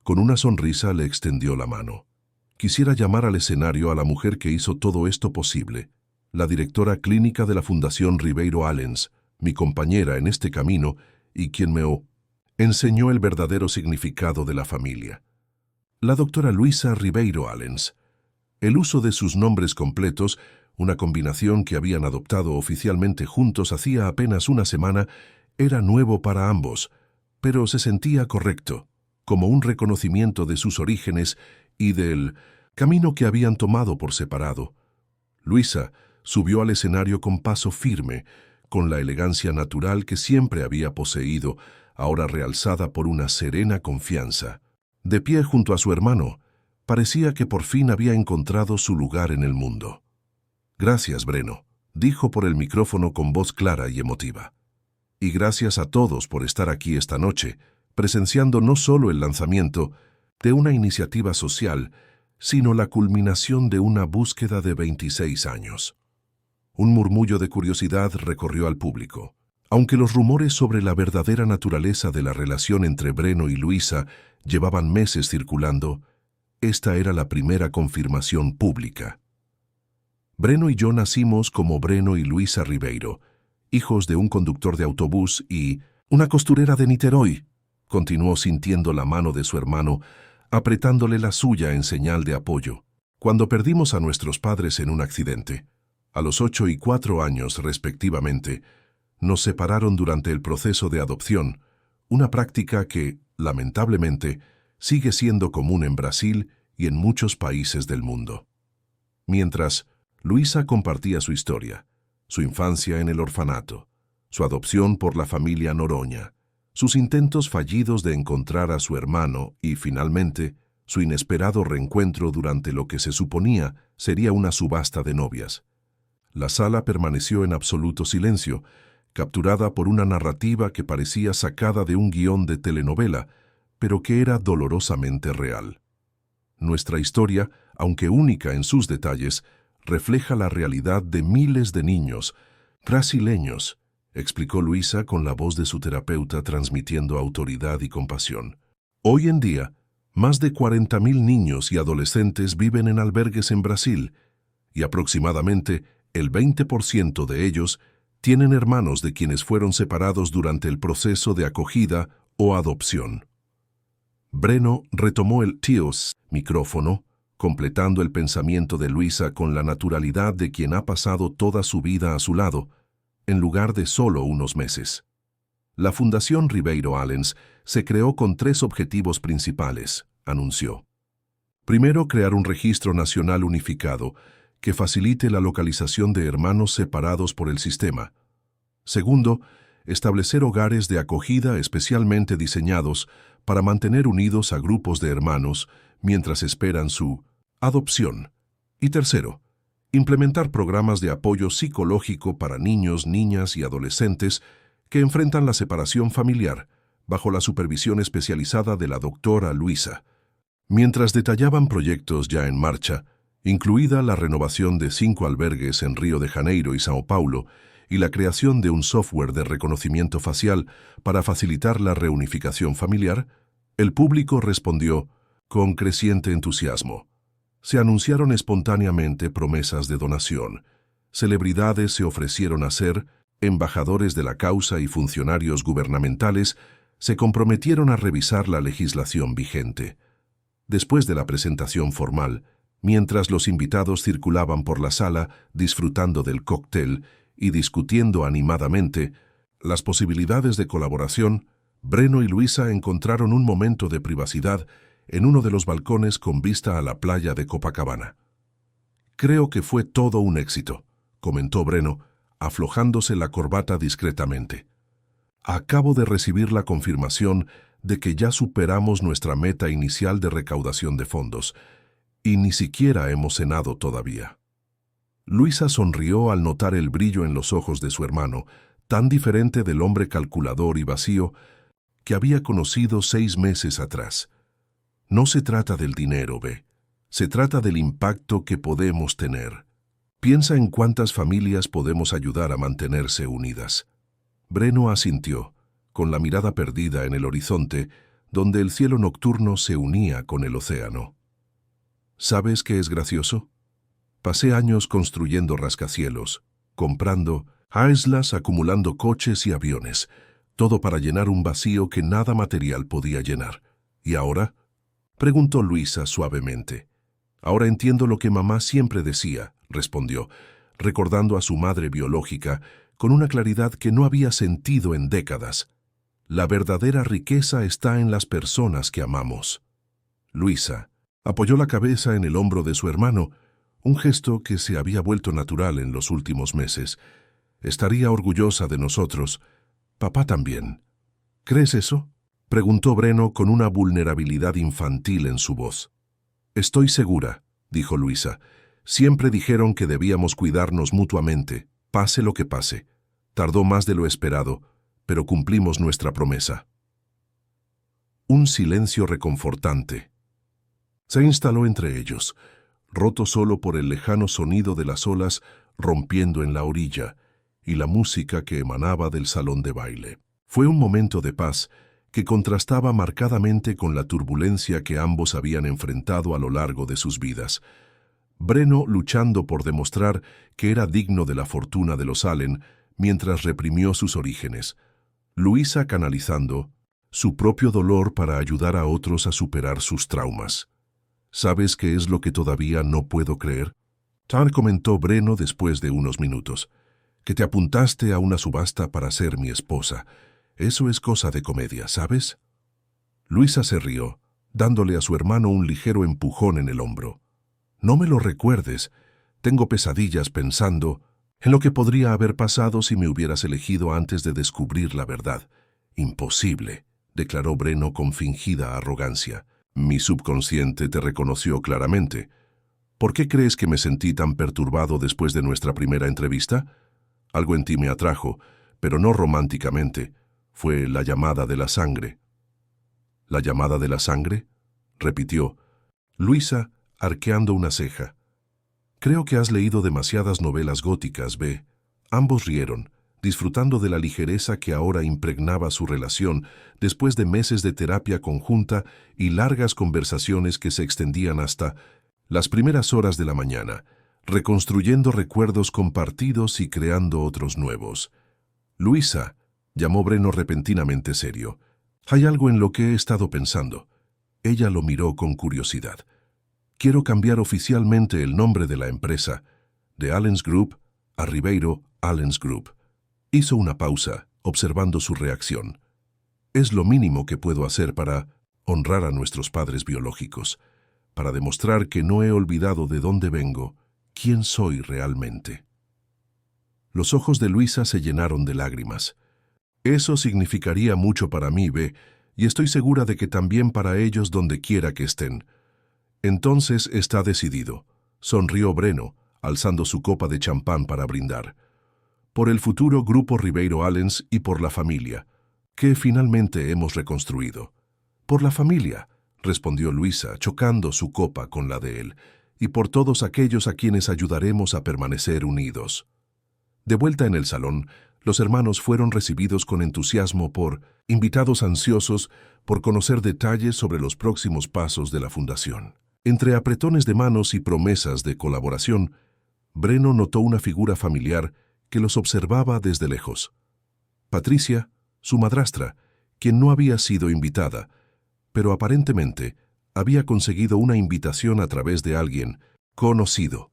Speaker 1: Con una sonrisa le extendió la mano. Quisiera llamar al escenario a la mujer que hizo todo esto posible, la directora clínica de la Fundación Ribeiro Allens, mi compañera en este camino y quien me enseñó el verdadero significado de la familia. La doctora Luisa Ribeiro Allens. El uso de sus nombres completos, una combinación que habían adoptado oficialmente juntos hacía apenas una semana, era nuevo para ambos, pero se sentía correcto, como un reconocimiento de sus orígenes y del camino que habían tomado por separado. Luisa subió al escenario con paso firme, con la elegancia natural que siempre había poseído, ahora realzada por una serena confianza. De pie junto a su hermano, parecía que por fin había encontrado su lugar en el mundo. «Gracias, Breno», dijo por el micrófono con voz clara y emotiva. «Y gracias a todos por estar aquí esta noche, presenciando no solo el lanzamiento de una iniciativa social, sino la culminación de una búsqueda de 26 años». Un murmullo de curiosidad recorrió al público. Aunque los rumores sobre la verdadera naturaleza de la relación entre Breno y Luisa llevaban meses circulando, esta era la primera confirmación pública. Breno y yo nacimos como Breno y Luisa Ribeiro, hijos de un conductor de autobús y una costurera de Niterói, continuó sintiendo la mano de su hermano, apretándole la suya en señal de apoyo, cuando perdimos a nuestros padres en un accidente. A los 8 y 4 años, respectivamente, nos separaron durante el proceso de adopción, una práctica que, lamentablemente, sigue siendo común en Brasil y en muchos países del mundo. Mientras, Luisa compartía su historia, su infancia en el orfanato, su adopción por la familia Noronha, sus intentos fallidos de encontrar a su hermano y, finalmente, su inesperado reencuentro durante lo que se suponía sería una subasta de novias. La sala permaneció en absoluto silencio, capturada por una narrativa que parecía sacada de un guión de telenovela, pero que era dolorosamente real. Nuestra historia, aunque única en sus detalles, refleja la realidad de miles de niños brasileños, explicó Luisa con la voz de su terapeuta transmitiendo autoridad y compasión. Hoy en día, más de 40.000 niños y adolescentes viven en albergues en Brasil, y aproximadamente el 20% de ellos tienen hermanos de quienes fueron separados durante el proceso de acogida o adopción. Breno retomó el micrófono, completando el pensamiento de Luisa con la naturalidad de quien ha pasado toda su vida a su lado, en lugar de solo unos meses. La Fundación Ribeiro Allens se creó con 3 objetivos principales, anunció. Primero, crear un registro nacional unificado que facilite la localización de hermanos separados por el sistema. Segundo, establecer hogares de acogida especialmente diseñados para mantener unidos a grupos de hermanos mientras esperan su adopción. Y tercero, implementar programas de apoyo psicológico para niños, niñas y adolescentes que enfrentan la separación familiar bajo la supervisión especializada de la doctora Luisa. Mientras detallaban proyectos ya en marcha, incluida la renovación de 5 albergues en Río de Janeiro y Sao Paulo y la creación de un software de reconocimiento facial para facilitar la reunificación familiar, el público respondió con creciente entusiasmo. Se anunciaron espontáneamente promesas de donación. Celebridades se ofrecieron a ser embajadores de la causa y funcionarios gubernamentales se comprometieron a revisar la legislación vigente. Después de la presentación formal, mientras los invitados circulaban por la sala disfrutando del cóctel y discutiendo animadamente las posibilidades de colaboración, Breno y Luisa encontraron un momento de privacidad en uno de los balcones con vista a la playa de Copacabana. «Creo que fue todo un éxito», comentó Breno, aflojándose la corbata discretamente. «Acabo de recibir la confirmación de que ya superamos nuestra meta inicial de recaudación de fondos, y ni siquiera hemos cenado todavía». Luisa sonrió al notar el brillo en los ojos de su hermano, tan diferente del hombre calculador y vacío que había conocido 6 meses atrás. «No se trata del dinero, Ve. Se trata del impacto que podemos tener. Piensa en cuántas familias podemos ayudar a mantenerse unidas». Breno asintió, con la mirada perdida en el horizonte, donde el cielo nocturno se unía con el océano. «¿Sabes qué es gracioso? Pasé años construyendo rascacielos, comprando islas, acumulando coches y aviones, todo para llenar un vacío que nada material podía llenar. ¿Y ahora?», preguntó Luisa suavemente. «Ahora entiendo lo que mamá siempre decía», respondió, recordando a su madre biológica con una claridad que no había sentido en décadas. «La verdadera riqueza está en las personas que amamos». Luisa apoyó la cabeza en el hombro de su hermano, un gesto que se había vuelto natural en los últimos meses. «Estaría orgullosa de nosotros. Papá también». «¿Crees eso?», preguntó Breno con una vulnerabilidad infantil en su voz. «Estoy segura», dijo Luisa. «Siempre dijeron que debíamos cuidarnos mutuamente, pase lo que pase. Tardó más de lo esperado, pero cumplimos nuestra promesa». Un silencio reconfortante se instaló entre ellos, roto solo por el lejano sonido de las olas rompiendo en la orilla y la música que emanaba del salón de baile. Fue un momento de paz que contrastaba marcadamente con la turbulencia que ambos habían enfrentado a lo largo de sus vidas. Breno luchando por demostrar que era digno de la fortuna de los Allen mientras reprimió sus orígenes. Luisa canalizando su propio dolor para ayudar a otros a superar sus traumas. «¿Sabes qué es lo que todavía no puedo creer?», comentó Breno después de unos minutos. «Que te apuntaste a una subasta para ser mi esposa. Eso es cosa de comedia, ¿sabes?». Luisa se rió, dándole a su hermano un ligero empujón en el hombro. «No me lo recuerdes. Tengo pesadillas pensando en lo que podría haber pasado si me hubieras elegido antes de descubrir la verdad». «Imposible», declaró Breno con fingida arrogancia. «Mi subconsciente te reconoció claramente. ¿Por qué crees que me sentí tan perturbado después de nuestra primera entrevista? Algo en ti me atrajo, pero no románticamente. Fue la llamada de la sangre». «¿La llamada de la sangre?», repitió Luisa, arqueando una ceja. «Creo que has leído demasiadas novelas góticas, Ve». Ambos rieron, disfrutando de la ligereza que ahora impregnaba su relación después de meses de terapia conjunta y largas conversaciones que se extendían hasta las primeras horas de la mañana, reconstruyendo recuerdos compartidos y creando otros nuevos. «Luisa», llamó Breno repentinamente serio, «hay algo en lo que he estado pensando». Ella lo miró con curiosidad. «Quiero cambiar oficialmente el nombre de la empresa, de Allen's Group a Ribeiro Allen's Group». Hizo una pausa, observando su reacción. «Es lo mínimo que puedo hacer para honrar a nuestros padres biológicos, para demostrar que no he olvidado de dónde vengo quién soy realmente. Los ojos de Luisa se llenaron de lágrimas. Eso significaría mucho para mí, ve, y estoy segura de que también para ellos donde quiera que estén. Entonces está decidido, sonrió Breno, alzando su copa de champán para brindar. Por el futuro Grupo Ribeiro Allens y por la familia, que finalmente hemos reconstruido. Por la familia, respondió Luisa, chocando su copa con la de él, y por todos aquellos a quienes ayudaremos a permanecer unidos. De vuelta en el salón, los hermanos fueron recibidos con entusiasmo por invitados ansiosos por conocer detalles sobre los próximos pasos de la fundación. Entre apretones de manos y promesas de colaboración, Breno notó una figura familiar que los observaba desde lejos. Patricia, su madrastra, quien no había sido invitada, pero aparentemente había conseguido una invitación a través de alguien conocido.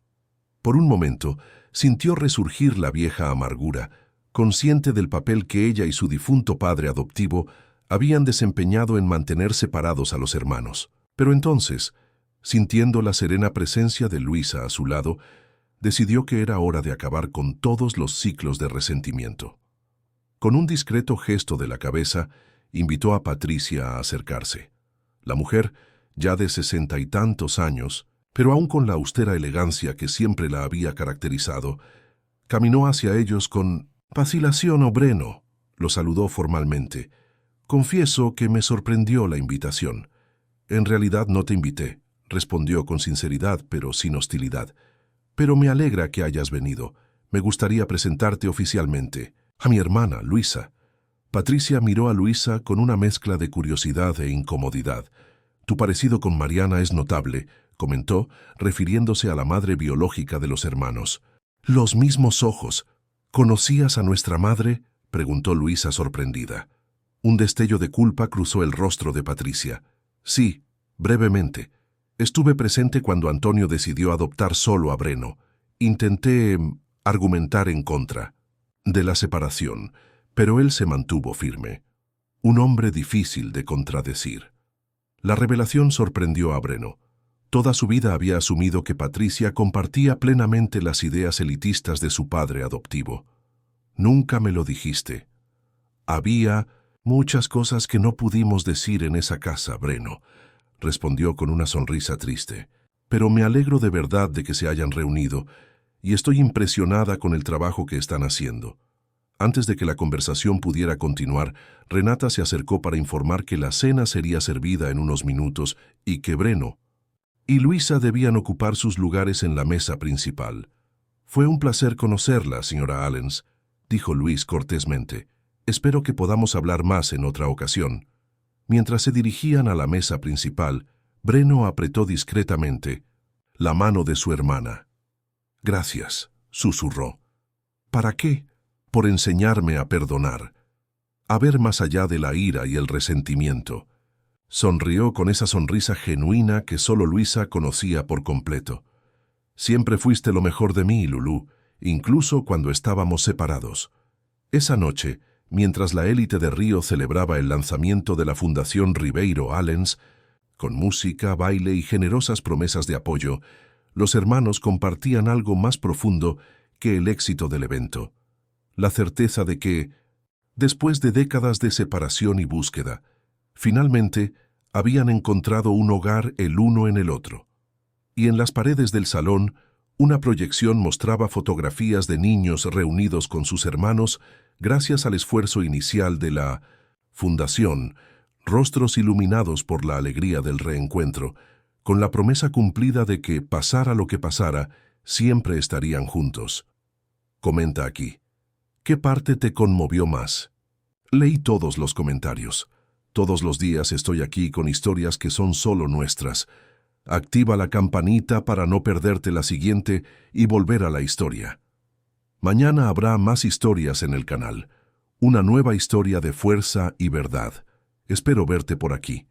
Speaker 1: Por un momento, sintió resurgir la vieja amargura, consciente del papel que ella y su difunto padre adoptivo habían desempeñado en mantener separados a los hermanos. Pero entonces, sintiendo la serena presencia de Luisa a su lado, decidió que era hora de acabar con todos los ciclos de resentimiento. Con un discreto gesto de la cabeza, invitó a Patricia a acercarse. La mujer, ya de 60 y tantos años, pero aún con la austera elegancia que siempre la había caracterizado, caminó hacia ellos con vacilación o Breno. Lo saludó formalmente. Confieso que me sorprendió la invitación. En realidad no te invité, respondió con sinceridad pero sin hostilidad. Pero me alegra que hayas venido. Me gustaría presentarte oficialmente a mi hermana, Luisa. Patricia miró a Luisa con una mezcla de curiosidad e incomodidad. Tu parecido con Mariana es notable, comentó, refiriéndose a la madre biológica de los hermanos. Los mismos ojos. ¿Conocías a nuestra madre?, preguntó Luisa sorprendida. Un destello de culpa cruzó el rostro de Patricia. Sí, brevemente. Estuve presente cuando Antonio decidió adoptar solo a Breno. Intenté argumentar en contra de la separación, pero él se mantuvo firme. Un hombre difícil de contradecir. La revelación sorprendió a Breno. Toda su vida había asumido que Patricia compartía plenamente las ideas elitistas de su padre adoptivo. Nunca me lo dijiste. Había muchas cosas que no pudimos decir en esa casa, Breno, respondió con una sonrisa triste. Pero me alegro de verdad de que se hayan reunido y estoy impresionada con el trabajo que están haciendo. Antes de que la conversación pudiera continuar, Renata se acercó para informar que la cena sería servida en unos minutos y que Breno y Luisa debían ocupar sus lugares en la mesa principal. Fue un placer conocerla, señora Allens, dijo Luis cortésmente. Espero que podamos hablar más en otra ocasión. Mientras se dirigían a la mesa principal, Breno apretó discretamente la mano de su hermana. Gracias, susurró. ¿Para qué? Por enseñarme a perdonar, a ver más allá de la ira y el resentimiento. Sonrió con esa sonrisa genuina que solo Luisa conocía por completo. Siempre fuiste lo mejor de mí, Lulú, incluso cuando estábamos separados. Esa noche, mientras la élite de Río celebraba el lanzamiento de la Fundación Ribeiro Allens, con música, baile y generosas promesas de apoyo, los hermanos compartían algo más profundo que el éxito del evento. La certeza de que, después de décadas de separación y búsqueda, finalmente habían encontrado un hogar el uno en el otro. Y en las paredes del salón, una proyección mostraba fotografías de niños reunidos con sus hermanos gracias al esfuerzo inicial de la fundación, rostros iluminados por la alegría del reencuentro, con la promesa cumplida de que, pasara lo que pasara, siempre estarían juntos. Comenta aquí. ¿Qué parte te conmovió más? Leí todos los comentarios. Todos los días estoy aquí con historias que son solo nuestras. Activa la campanita para no perderte la siguiente y volver a la historia. Mañana habrá más historias en el canal. Una nueva historia de fuerza y verdad. Espero verte por aquí.